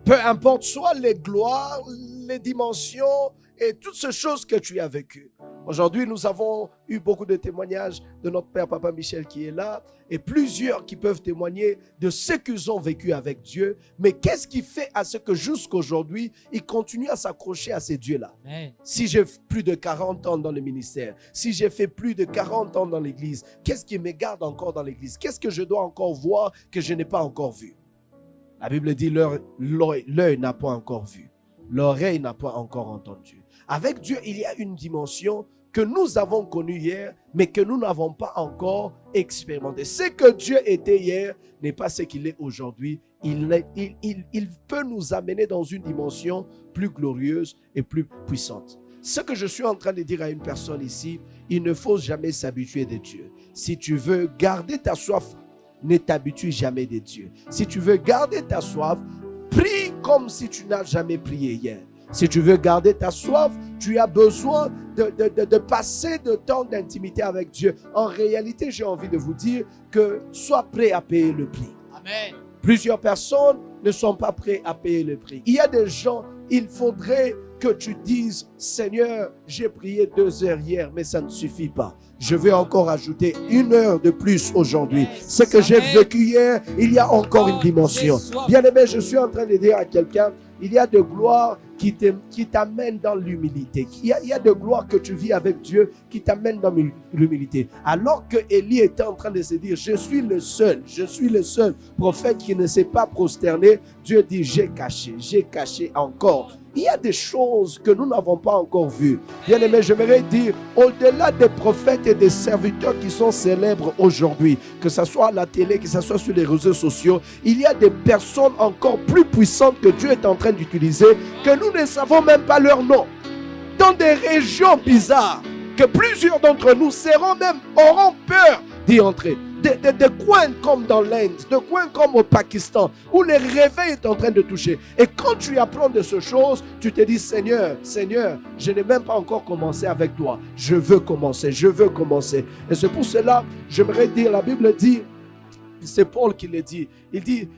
Peu importe soit les gloires, les dimensions et toutes ces choses que tu as vécues. Aujourd'hui, nous avons eu beaucoup de témoignages de notre Père Papa Michel qui est là et plusieurs qui peuvent témoigner de ce qu'ils ont vécu avec Dieu. Mais qu'est-ce qui fait à ce que jusqu'aujourd'hui, ils continuent à s'accrocher à ces dieux-là? Amen. Si j'ai plus de 40 ans dans le ministère, si j'ai fait plus de 40 ans dans l'église, qu'est-ce qui me garde encore dans l'église? Qu'est-ce que je dois encore voir que je n'ai pas encore vu? La Bible dit l'œil n'a pas encore vu, l'oreille n'a pas encore entendu. Avec Dieu, il y a une dimension que nous avons connue hier, mais que nous n'avons pas encore expérimenté. Ce que Dieu était hier n'est pas ce qu'il est aujourd'hui. Il peut nous amener dans une dimension plus glorieuse et plus puissante. Ce que je suis en train de dire à une personne ici, il ne faut jamais s'habituer de Dieu. Si tu veux garder ta soif, ne t'habitue jamais de Dieu. Si tu veux garder ta soif, prie comme si tu n'as jamais prié hier. Si tu veux garder ta soif, tu as besoin de passer de temps d'intimité avec Dieu. En réalité, j'ai envie de vous dire que sois prêt à payer le prix. Amen. Plusieurs personnes ne sont pas prêtes à payer le prix. Il y a des gens, il faudrait que tu dises, Seigneur, j'ai prié 2 heures hier, mais ça ne suffit pas. Je vais encore ajouter 1 heure de plus aujourd'hui. Ce que j'ai vécu hier, il y a encore une dimension. Bien-aimé, je suis en train de dire à quelqu'un, il y a de gloire qui t'amène dans l'humilité. Il y a de gloire que tu vis avec Dieu qui t'amène dans l'humilité. Alors que Élie était en train de se dire, je suis le seul prophète qui ne s'est pas prosterné. Dieu dit, j'ai caché encore. Il y a des choses que nous n'avons pas encore vues. Bien aimé, j'aimerais dire, au-delà des prophètes et des serviteurs qui sont célèbres aujourd'hui, que ce soit à la télé, que ce soit sur les réseaux sociaux, il y a des personnes encore plus puissantes que Dieu est en train d'utiliser, que nous ne savons même pas leur nom. Dans des régions bizarres, que plusieurs d'entre nous auront peur d'y entrer. Des coins comme dans l'Inde, des coins comme au Pakistan, où le réveil est en train de toucher. Et quand tu apprends de ces choses, tu te dis, Seigneur, je n'ai même pas encore commencé avec toi. Je veux commencer. Et c'est pour cela, j'aimerais dire, la Bible dit, c'est Paul qui le dit, il dit,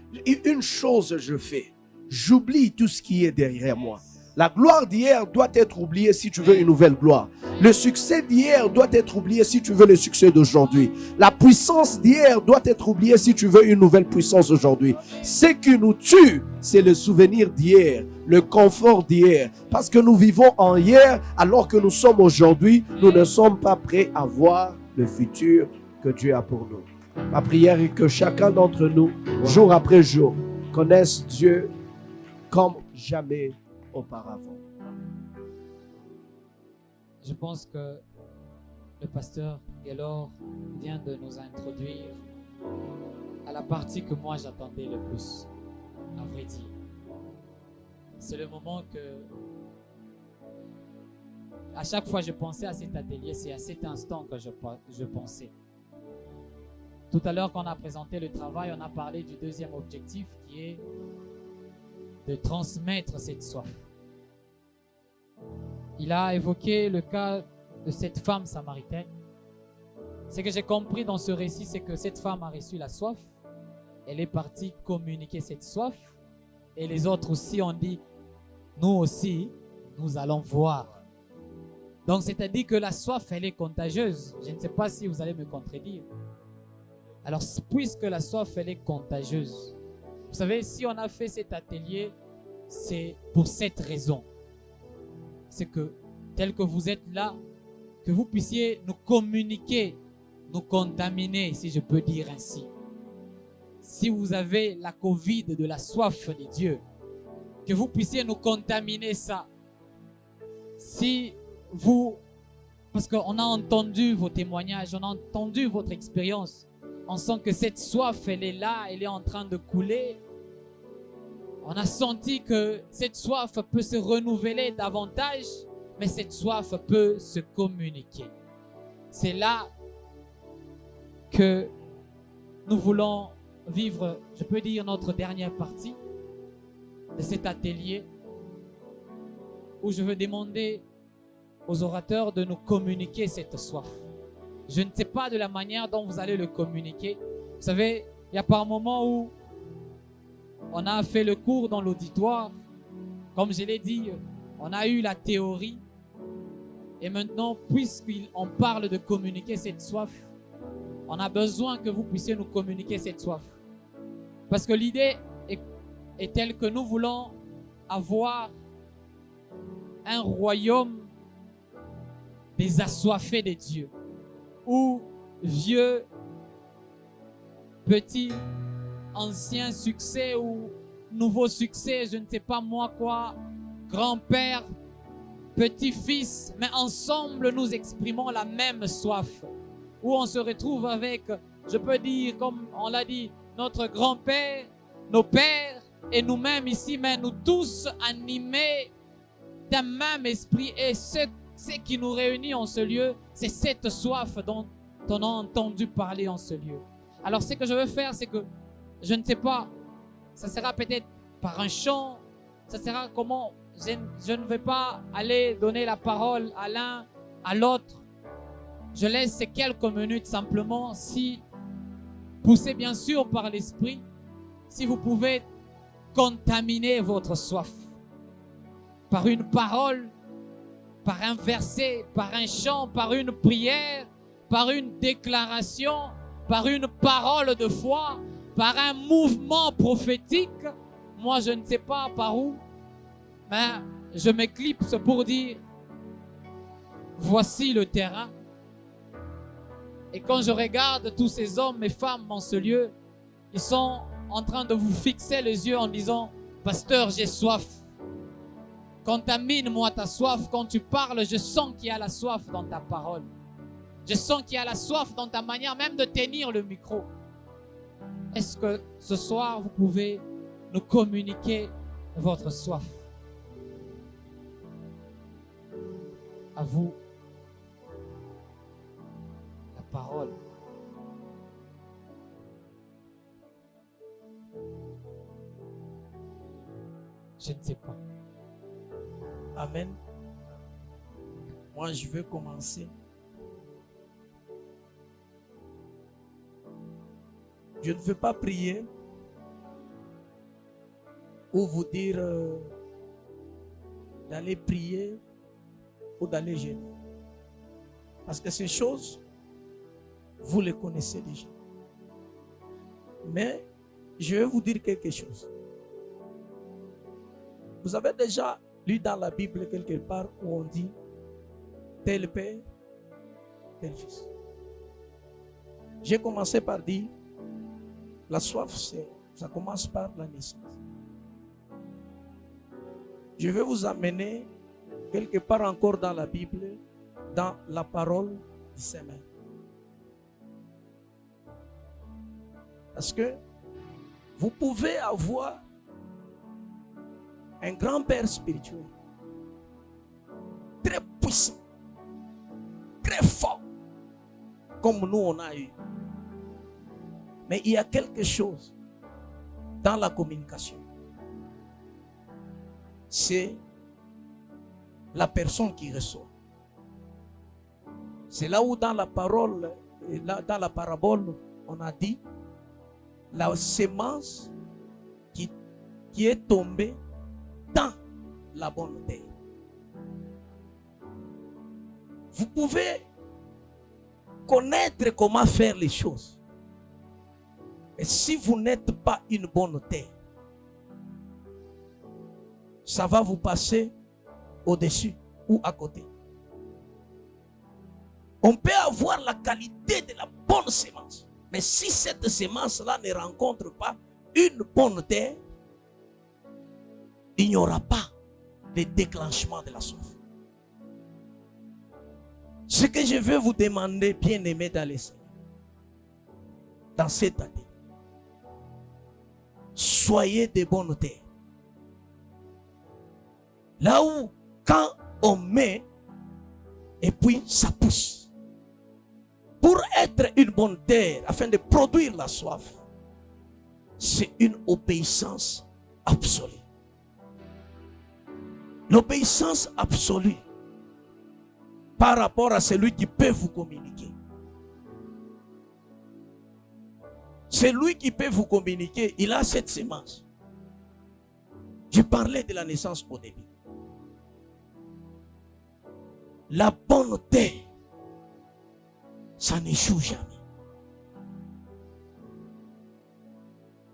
une chose je fais, j'oublie tout ce qui est derrière moi. La gloire d'hier doit être oubliée si tu veux une nouvelle gloire. Le succès d'hier doit être oublié si tu veux le succès d'aujourd'hui. La puissance d'hier doit être oubliée si tu veux une nouvelle puissance aujourd'hui. Ce qui nous tue, c'est le souvenir d'hier, le confort d'hier. Parce que nous vivons en hier alors que nous sommes aujourd'hui, nous ne sommes pas prêts à voir le futur que Dieu a pour nous. Ma prière est que chacun d'entre nous, jour après jour, connaisse Dieu comme jamais auparavant. Je pense que le pasteur Gaylor vient de nous introduire à la partie que moi j'attendais le plus, à vrai dire. C'est le moment que, à chaque fois je pensais à cet atelier, c'est à cet instant que je pensais. Tout à l'heure, quand on a présenté le travail, on a parlé du deuxième objectif qui est de transmettre cette soif. Il a évoqué le cas de cette femme samaritaine. Ce que j'ai compris dans ce récit, c'est que cette femme a reçu la soif. Elle est partie communiquer cette soif. Et les autres aussi ont dit, nous aussi, nous allons voir. Donc, c'est-à-dire que la soif, elle est contagieuse. Je ne sais pas si vous allez me contredire. Alors, puisque la soif, elle est contagieuse, vous savez, si on a fait cet atelier, c'est pour cette raison. C'est que, tel que vous êtes là, que vous puissiez nous communiquer, nous contaminer, si je peux dire ainsi. Si vous avez la Covid de la soif de Dieu, que vous puissiez nous contaminer ça. Si vous, parce qu'on a entendu vos témoignages, on a entendu votre expérience, on sent que cette soif, elle est là, elle est en train de couler. On a senti que cette soif peut se renouveler davantage, mais cette soif peut se communiquer. C'est là que nous voulons vivre, je peux dire, notre dernière partie de cet atelier, où je veux demander aux orateurs de nous communiquer cette soif. Je ne sais pas de la manière dont vous allez le communiquer. Vous savez, il y a par moments où on a fait le cours dans l'auditoire. Comme je l'ai dit, on a eu la théorie. Et maintenant, puisqu'on parle de communiquer cette soif, on a besoin que vous puissiez nous communiquer cette soif. Parce que l'idée est telle que nous voulons avoir un royaume des assoiffés de Dieu. Où vieux, petit, ancien succès ou nouveau succès, je ne sais pas moi quoi, grand-père, petit-fils, mais ensemble nous exprimons la même soif. Où on se retrouve avec, je peux dire, comme on l'a dit, notre grand-père, nos pères et nous-mêmes ici, mais nous tous animés d'un même esprit. Et ce qui nous réunit en ce lieu, c'est cette soif dont on a entendu parler en ce lieu. Alors ce que je veux faire, c'est que, je ne sais pas, ça sera peut-être par un chant, ça sera comment, je ne vais pas aller donner la parole à l'un, à l'autre. Je laisse ces quelques minutes simplement, si, poussé bien sûr par l'esprit, si vous pouvez contaminer votre soif par une parole, par un verset, par un chant, par une prière, par une déclaration, par une parole de foi, par un mouvement prophétique. Moi, je ne sais pas par où, mais je m'éclipse pour dire, voici le terrain. Et quand je regarde tous ces hommes et femmes dans ce lieu, ils sont en train de vous fixer les yeux en disant, pasteur, j'ai soif. Contamine-moi ta soif. Quand tu parles, je sens qu'il y a la soif dans ta parole. Je sens qu'il y a la soif dans ta manière même de tenir le micro. Est-ce que ce soir, vous pouvez nous communiquer votre soif? À vous parole. Je ne sais pas. Amen. Moi, je vais commencer. Je ne veux pas prier ou vous dire d'aller prier ou d'aller jeûner. Parce que ces choses, vous les connaissez déjà. Mais je vais vous dire quelque chose. Vous avez déjà lu dans la Bible quelque part où on dit tel père, tel fils. J'ai commencé par dire la soif, ça commence par la naissance. Je vais vous amener quelque part encore dans la Bible, dans la parole du Seigneur. Parce que vous pouvez avoir un grand-père spirituel, très puissant, très fort, comme nous on a eu. Mais il y a quelque chose dans la communication. C'est la personne qui reçoit. C'est là où dans la parole, dans la parabole, on a dit la semence qui est tombée dans la bonne terre. Vous pouvez connaître comment faire les choses. Et si vous n'êtes pas une bonne terre, ça va vous passer au-dessus ou à côté. On peut avoir la qualité de la bonne semence. Mais si cette semence-là ne rencontre pas une bonne terre, il n'y aura pas de déclenchement de la soif. Ce que je veux vous demander, bien-aimés dans les Seigneurs, dans cette année, soyez de bonnes terres. Là où, quand on met, et puis ça pousse. Pour être une bonne terre, afin de produire la soif, c'est une obéissance absolue. L'obéissance absolue par rapport à celui qui peut vous communiquer. Celui qui peut vous communiquer, il a cette semence. Je parlais de la naissance au début. La bonne terre, ça n'échoue jamais.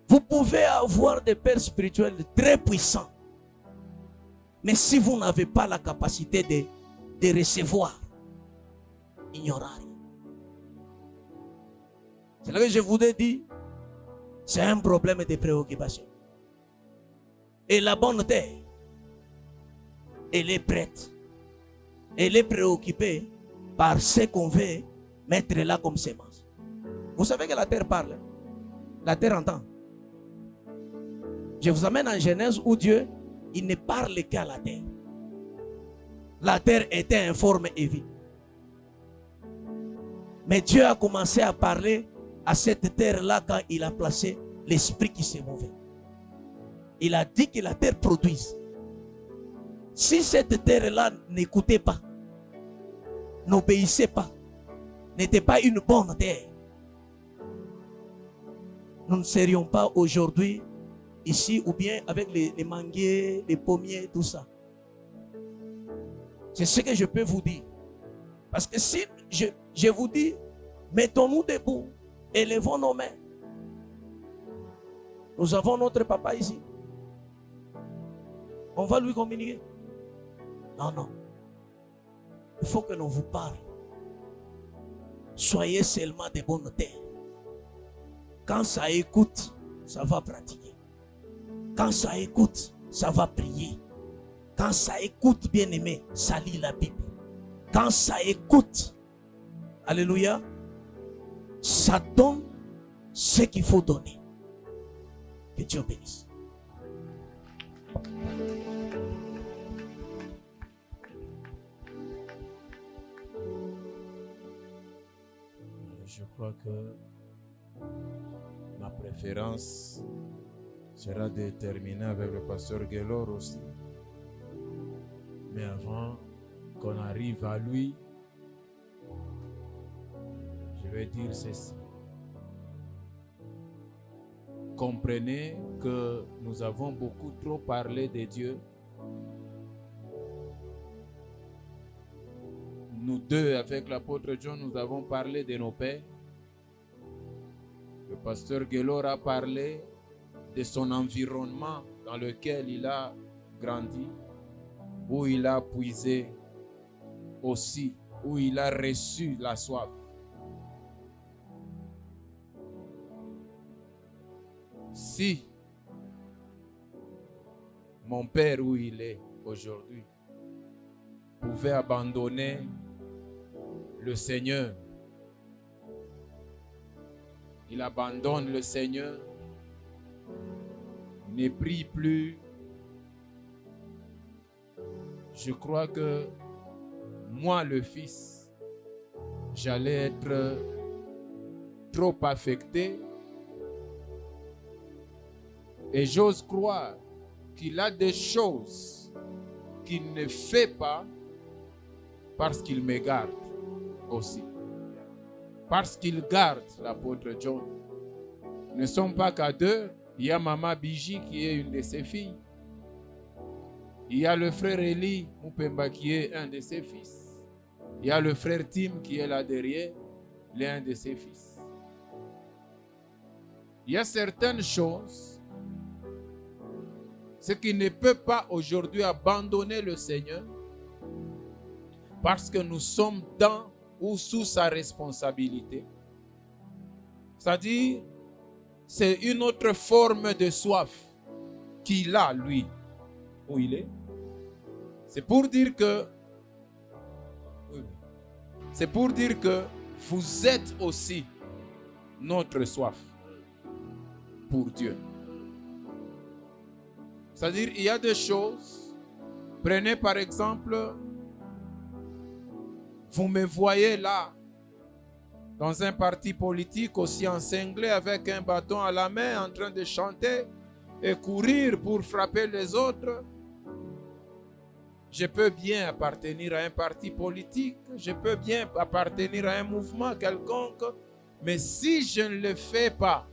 Vous pouvez avoir des pères spirituels très puissants. Mais si vous n'avez pas la capacité de recevoir, il n'y aura rien. C'est là que je vous ai dit, c'est un problème de préoccupation. Et la bonne terre, elle est prête. Elle est préoccupée par ce qu'on veut mettre là comme sémence. Vous savez que la terre parle. La terre entend. Je vous amène en Genèse où Dieu, il ne parle qu'à la terre. La terre était informe et vide. Mais Dieu a commencé à parler à cette terre-là quand il a placé l'esprit qui s'est mouvé. Il a dit que la terre produise. Si cette terre-là n'écoutait pas, n'obéissait pas, n'était pas une bonne terre, nous ne serions pas aujourd'hui ici ou bien avec les manguiers, les pommiers, tout ça. C'est ce que je peux vous dire. Parce que si je vous dis, mettons-nous debout, élevons nos mains. Nous avons notre papa ici. On va lui communiquer. Non, non. Il faut que l'on vous parle. Soyez seulement des bonnes terres. Quand ça écoute, ça va pratiquer. Quand ça écoute, ça va prier. Quand ça écoute, bien aimé, ça lit la Bible. Quand ça écoute, alléluia, ça donne ce qu'il faut donner. Que Dieu bénisse. je crois que ma préférence sera déterminée avec le pasteur Guélor aussi. Mais avant qu'on arrive à lui, je vais dire ceci. Comprenez que nous avons beaucoup trop parlé de Dieu. Nous deux, avec l'apôtre John, nous avons parlé de nos pères. Le pasteur Guélor a parlé de son environnement dans lequel il a grandi, où il a puisé aussi, où il a reçu la soif. Si mon père, où il est aujourd'hui, pouvait abandonner le Seigneur, il abandonne le Seigneur, il ne prie plus. Je crois que moi, le fils, j'allais être trop affecté. Et j'ose croire qu'il a des choses qu'il ne fait pas parce qu'il me garde aussi. Parce qu'il garde l'apôtre John. Nous ne sommes pas qu'à deux. Il y a Maman Biji qui est une de ses filles. Il y a le frère Eli Moupemba qui est un de ses fils. Il y a le frère Tim qui est là derrière, l'un de ses fils. Il y a certaines choses. Ce qui ne peut pas aujourd'hui abandonner le Seigneur parce que nous sommes dans ou sous sa responsabilité. C'est-à-dire, c'est une autre forme de soif qu'il a, lui, où il est. C'est pour dire que vous êtes aussi notre soif pour Dieu. C'est-à-dire, il y a des choses. Prenez par exemple, vous me voyez là, dans un parti politique aussi encinglé avec un bâton à la main, en train de chanter et courir pour frapper les autres. Je peux bien appartenir à un parti politique, je peux bien appartenir à un mouvement quelconque, mais si je ne le fais pas,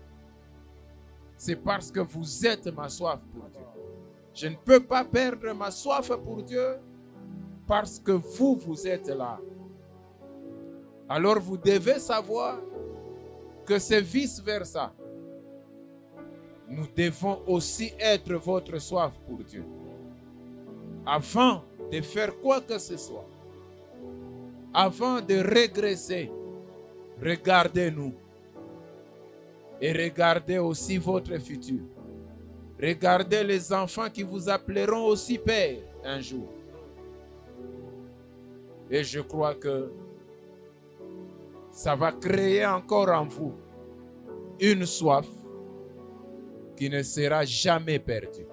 c'est parce que vous êtes ma soif pour Dieu. Je ne peux pas perdre ma soif pour Dieu parce que vous êtes là. Alors vous devez savoir que c'est vice-versa. Nous devons aussi être votre soif pour Dieu. Avant de faire quoi que ce soit, avant de régresser, regardez-nous et regardez aussi votre futur. Regardez les enfants qui vous appelleront aussi père un jour. Et je crois que ça va créer encore en vous une soif qui ne sera jamais perdue.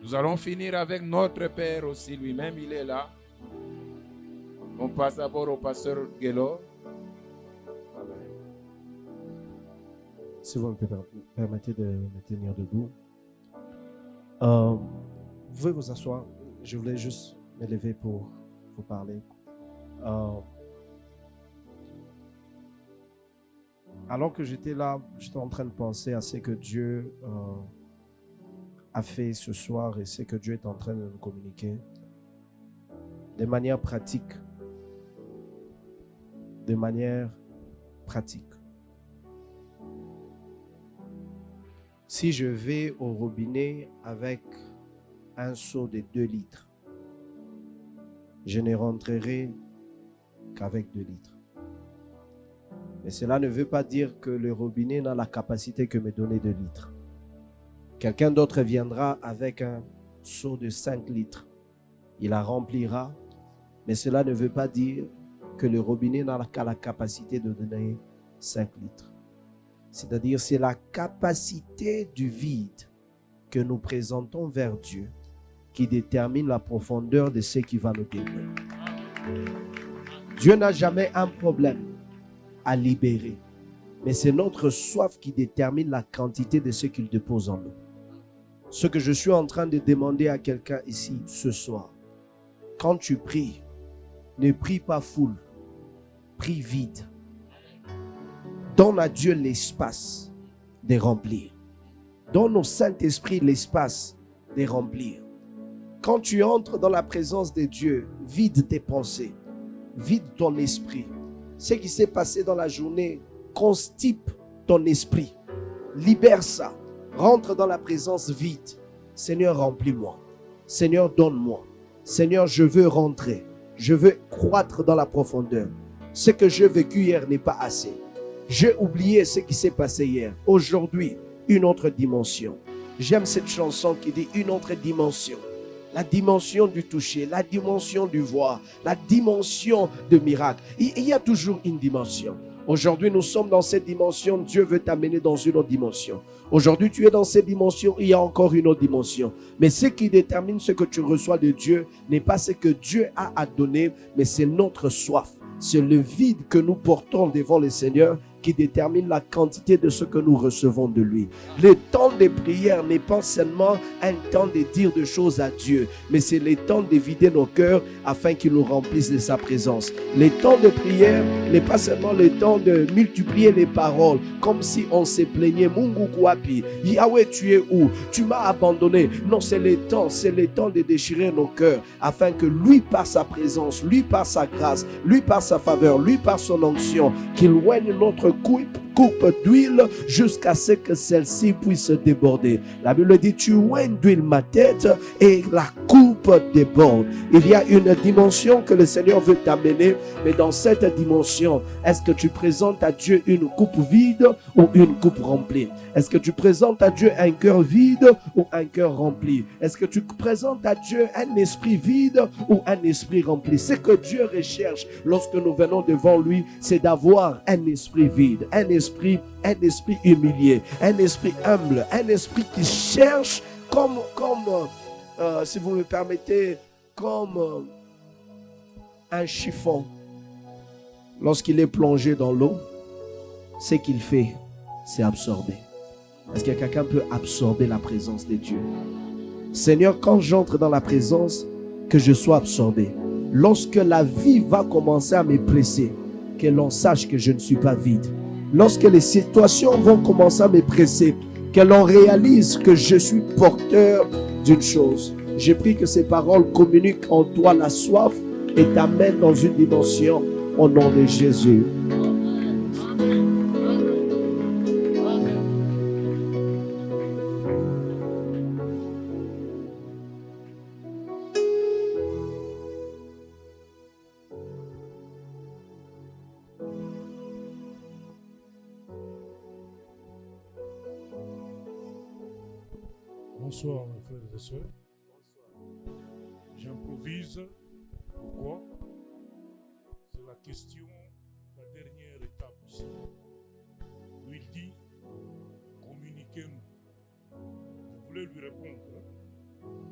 Nous allons finir avec notre Père aussi, lui-même, il est là. On passe d'abord au pasteur Guélor. Si vous me permettez de me tenir debout. Vous pouvez vous asseoir. Je voulais juste me lever pour vous parler. Alors que j'étais là, j'étais en train de penser à ce que Dieu a fait ce soir et ce que Dieu est en train de nous communiquer de manière pratique. De manière pratique. Si je vais au robinet avec un seau de 2 litres, je ne rentrerai qu'avec 2 litres. Mais cela ne veut pas dire que le robinet n'a la capacité que me donner 2 litres. Quelqu'un d'autre viendra avec un seau de 5 litres. Il la remplira, mais cela ne veut pas dire que le robinet n'a qu'à la capacité de donner 5 litres. C'est-à-dire, c'est la capacité du vide que nous présentons vers Dieu qui détermine la profondeur de ce qui va nous donner. Dieu n'a jamais un problème à libérer. Mais c'est notre soif qui détermine la quantité de ce qu'il dépose en nous. Ce que je suis en train de demander à quelqu'un ici ce soir, quand tu pries, ne prie pas full, prie vide. Donne à Dieu l'espace de remplir. Donne au Saint-Esprit l'espace de remplir. Quand tu entres dans la présence de Dieu, vide tes pensées, vide ton esprit. Ce qui s'est passé dans la journée constipe ton esprit. Libère ça. Rentre dans la présence vide. Seigneur, remplis-moi. Seigneur, donne-moi. Seigneur, je veux rentrer. Je veux croître dans la profondeur. Ce que j'ai vécu hier n'est pas assez. J'ai oublié ce qui s'est passé hier. Aujourd'hui, une autre dimension. J'aime cette chanson qui dit une autre dimension. La dimension du toucher, la dimension du voir, la dimension de miracle. Il y a toujours une dimension. Aujourd'hui, nous sommes dans cette dimension. Dieu veut t'amener dans une autre dimension. Aujourd'hui, tu es dans cette dimension. Il y a encore une autre dimension. Mais ce qui détermine ce que tu reçois de Dieu n'est pas ce que Dieu a à donner, mais c'est notre soif. C'est le vide que nous portons devant le Seigneur qui détermine la quantité de ce que nous recevons de lui. Le temps de prière n'est pas seulement un temps de dire des choses à Dieu, mais c'est le temps de vider nos cœurs afin qu'il nous remplisse de sa présence. Le temps de prière n'est pas seulement le temps de multiplier les paroles, comme si on se plaignait, Mungu Kwapi, Yahweh tu es où? Tu m'as abandonné. Non, c'est le temps de déchirer nos cœurs afin que lui par sa présence, lui par sa grâce, lui par sa faveur, lui par son onction, qu'il oigne notre coupe d'huile jusqu'à ce que celle-ci puisse déborder. La Bible dit, tu oignes d'huile ma tête et la coupe déborde. Il y a une dimension que le Seigneur veut t'amener, mais dans cette dimension, est-ce que tu présentes à Dieu une coupe vide ou une coupe remplie? Est-ce que tu présentes à Dieu un cœur vide ou un cœur rempli? Est-ce que tu présentes à Dieu un esprit vide ou un esprit rempli? Ce que Dieu recherche lorsque nous venons devant lui, c'est d'avoir un esprit vide, un esprit humilié, un esprit humble, un esprit qui cherche comme si vous me permettez, comme un chiffon. Lorsqu'il est plongé dans l'eau, ce qu'il fait, c'est absorber. Est-ce que quelqu'un peut absorber la présence de Dieu? Seigneur, quand j'entre dans la présence, que je sois absorbé. Lorsque la vie va commencer à me presser, que l'on sache que je ne suis pas vide. Lorsque les situations vont commencer à me presser, que l'on réalise que je suis porteur d'une chose. J'ai pris que ces paroles communiquent en toi la soif et t'amènent dans une dimension au nom de Jésus. Bonsoir mes frères et sœurs. J'improvise. Pourquoi? C'est la question, la dernière étape ici. Où il dit, communiquez-nous. Je voulais lui répondre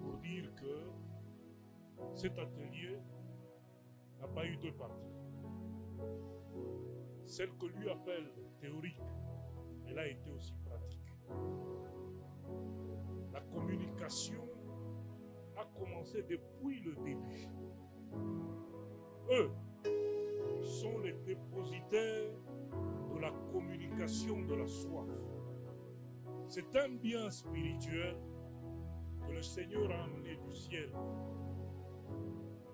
pour dire que cet atelier n'a pas eu deux parties. Celle que lui appelle théorique, elle a été aussi pratique. La communication a commencé depuis le début. Eux sont les dépositaires de la communication de la soif. C'est un bien spirituel que le Seigneur a amené du ciel.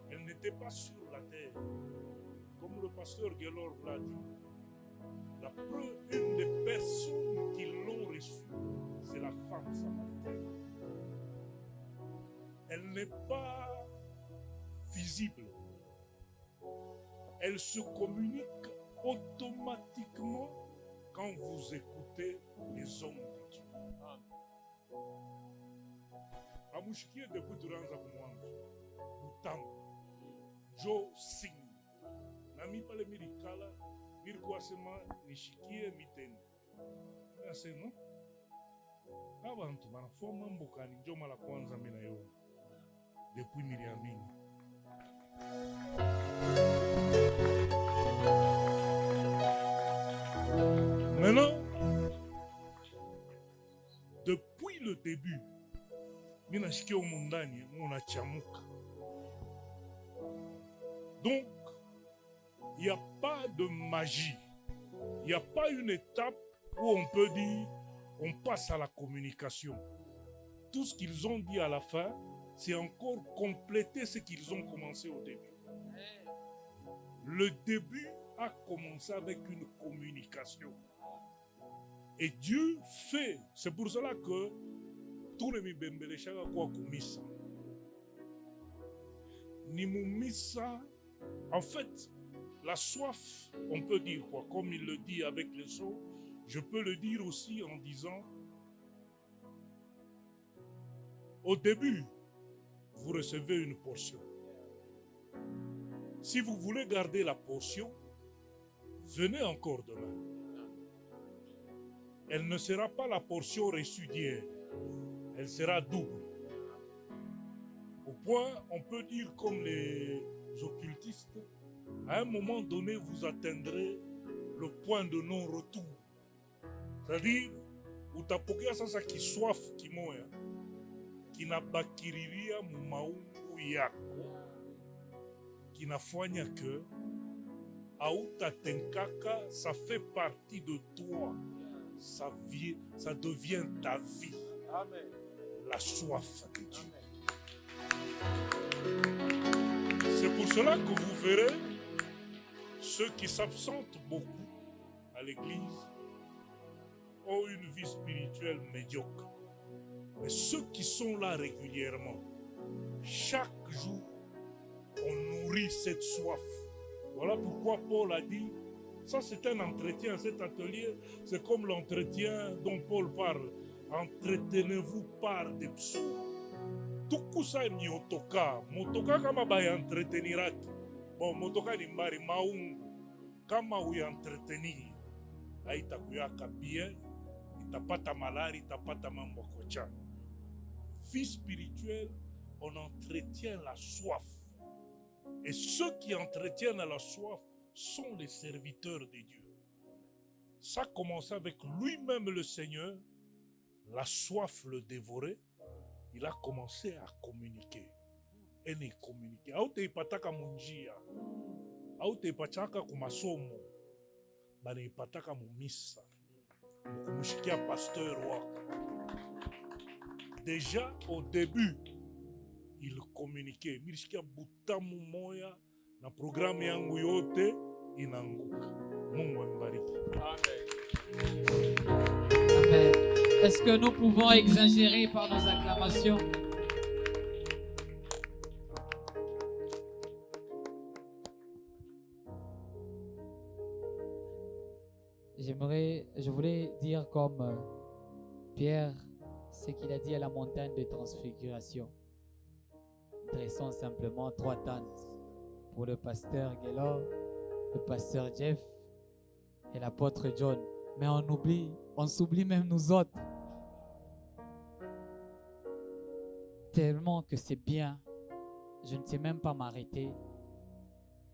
Elle n'était pas sur la terre. Comme le pasteur Guélor l'a dit, une des personnes qui l'ont reçue, c'est la femme samaritaine. Elle n'est pas visible. Elle se communique automatiquement quand vous écoutez les hommes de Dieu. Amushikie depuis turanza kumwanzo. Utamu. Jo sing. Nami pale mirikala. Mirikuasema nishikie miteni. Nasema abantu banafoma mbukani njo mara kwanza mimi na yo depuis niliamini. Maintenant, depuis le début, donc, il n'y a pas de magie. Il n'y a pas une étape où on peut dire on passe à la communication. Tout ce qu'ils ont dit à la fin, c'est encore compléter ce qu'ils ont commencé au début. Le début a commencé avec une communication. Et Dieu fait. C'est pour cela que tout le mibembele shaka kwa kumisa. Ni mumisa. En fait, la soif, on peut dire quoi? Comme il le dit avec le son, je peux le dire aussi en disant, au début, vous recevez une portion. Si vous voulez garder la portion, venez encore demain. Elle ne sera pas la portion reçue d'hier. Elle sera double. Au point, on peut dire comme les occultistes, à un moment donné, vous atteindrez le point de non-retour. C'est-à-dire, utapokea sasa kiswafu kimoya kinabakiriria mumaungu yako kinafanya que autatenkaka, ça fait partie de toi. Ça devient ta vie. Amen. La soif de Dieu. C'est pour cela que vous verrez ceux qui s'absentent beaucoup à l'église ont une vie spirituelle médiocre. Mais ceux qui sont là régulièrement, chaque jour, on nourrit cette soif. Voilà pourquoi Paul a dit, ça c'est un entretien, cet atelier, c'est comme l'entretien dont Paul parle. Entretenez-vous par des psaumes. Tukusa ni otoka, motoka kama baya entreteniraki. Bon, motoka ni mbari maungu, kama uya entretenir, haitakuyaka bien, itapata malari, itapata mambo kocha. Vie spirituelle, on entretient la soif. Et ceux qui entretiennent la soif sont les serviteurs de Dieu. Ça commence avec lui-même le Seigneur. La soif le dévorait. Il a commencé à communiquer. Et il communiquait. Aoute ipataka munjia. Aoute ipataka kumasomo. Bane ipataka mumisa. Mukumushikia pasteur wako. Déjà au début, il communiquait. Milishikia butamu moya na programu yangu yote inanguka. Mungu ambariki. Amen. Est-ce que nous pouvons exagérer par nos acclamations? Je voulais dire comme Pierre, ce qu'il a dit à la montagne de transfiguration. Dressons simplement 3 tentes pour le pasteur Gaylor, le pasteur Jeff et l'apôtre John. Mais on s'oublie même nous autres. Tellement que c'est bien, je ne sais même pas m'arrêter.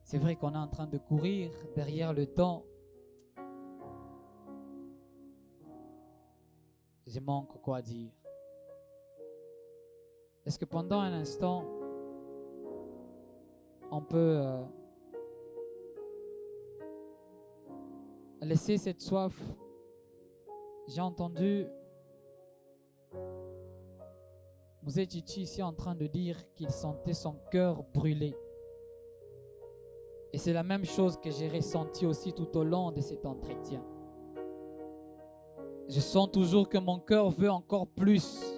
C'est vrai qu'on est en train de courir derrière le temps. Je manque quoi dire. Est-ce que pendant un instant, on peut laisser cette soif? J'ai entendu Moussé Chichi ici en train de dire qu'il sentait son cœur brûler. Et c'est la même chose que j'ai ressenti aussi tout au long de cet entretien. Je sens toujours que mon cœur veut encore plus.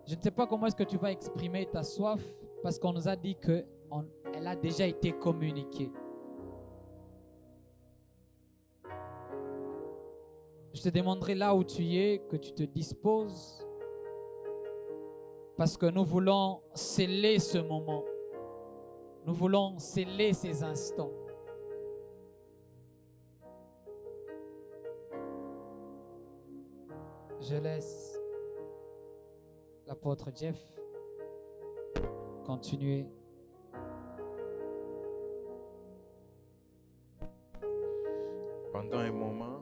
Je ne sais pas comment est-ce que tu vas exprimer ta soif parce qu'on nous a dit qu'elle a déjà été communiquée. Je te demanderai là où tu es que tu te disposes parce que nous voulons sceller ce moment. Nous voulons sceller ces instants. Je laisse l'apôtre Jeff continuer. Pendant un moment,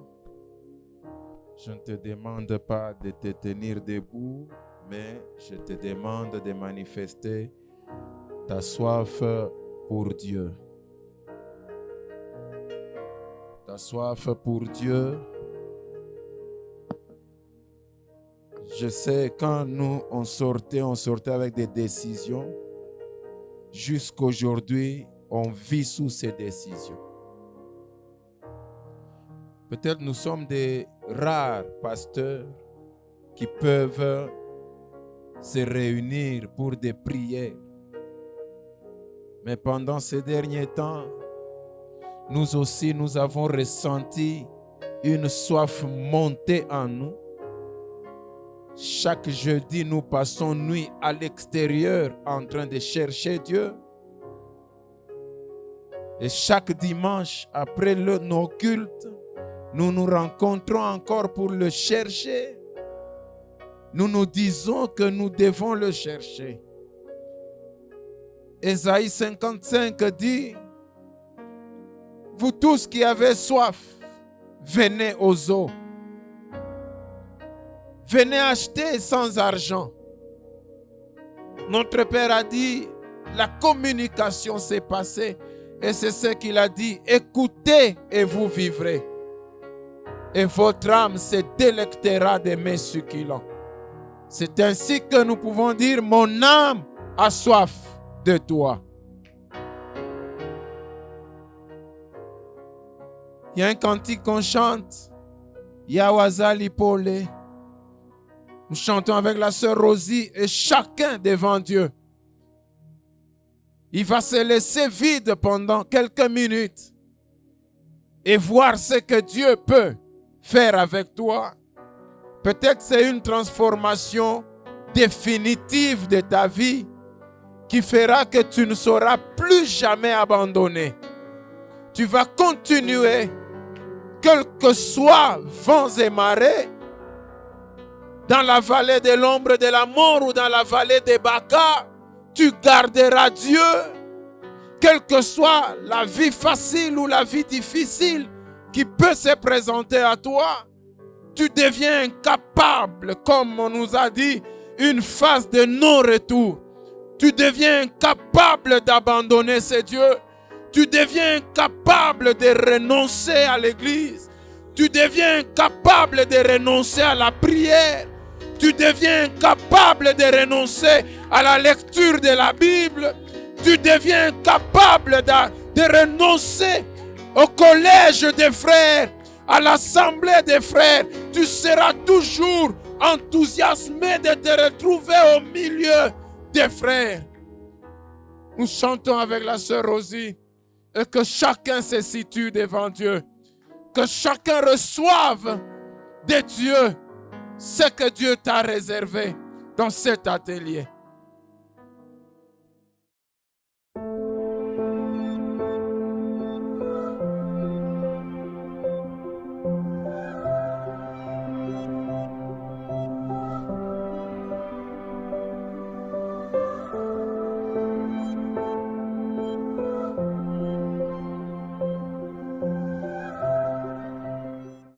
je ne te demande pas de te tenir debout, mais je te demande de manifester ta soif pour Dieu. Ta soif pour Dieu. Je sais, quand nous, on sortait avec des décisions. Jusqu'aujourd'hui, on vit sous ces décisions. Peut-être nous sommes des rares pasteurs qui peuvent se réunir pour des prières. Mais pendant ces derniers temps, nous aussi, nous avons ressenti une soif monter en nous. Chaque jeudi, nous passons nuit à l'extérieur en train de chercher Dieu. Et chaque dimanche, après nos cultes, nous nous rencontrons encore pour le chercher. Nous nous disons que nous devons le chercher. Ésaïe 55 dit, vous tous qui avez soif, venez aux eaux. Venez acheter sans argent. Notre Père a dit, la communication s'est passée. Et c'est ce qu'il a dit, écoutez et vous vivrez. Et votre âme se délectera des mets succulents. C'est ainsi que nous pouvons dire, mon âme a soif de toi. Il y a un cantique qu'on chante, Yawazali Pole. Nous chantons avec la sœur Rosie et chacun devant Dieu. Il va se laisser vide pendant quelques minutes et voir ce que Dieu peut faire avec toi. Peut-être c'est une transformation définitive de ta vie qui fera que tu ne seras plus jamais abandonné. Tu vas continuer, quels que soient vents et marées, dans la vallée de l'ombre de la mort ou dans la vallée des Baca, tu garderas Dieu. Quelle que soit la vie facile ou la vie difficile qui peut se présenter à toi, tu deviens incapable, comme on nous a dit, une phase de non-retour. Tu deviens incapable d'abandonner ce Dieu. Tu deviens incapable de renoncer à l'église. Tu deviens incapable de renoncer à la prière. Tu deviens incapable de renoncer à la lecture de la Bible. Tu deviens incapable de renoncer au collège des frères, à l'assemblée des frères. Tu seras toujours enthousiasmé de te retrouver au milieu des frères. Nous chantons avec la sœur Rosie et que chacun se situe devant Dieu. Que chacun reçoive de Dieu ce que Dieu t'a réservé dans cet atelier.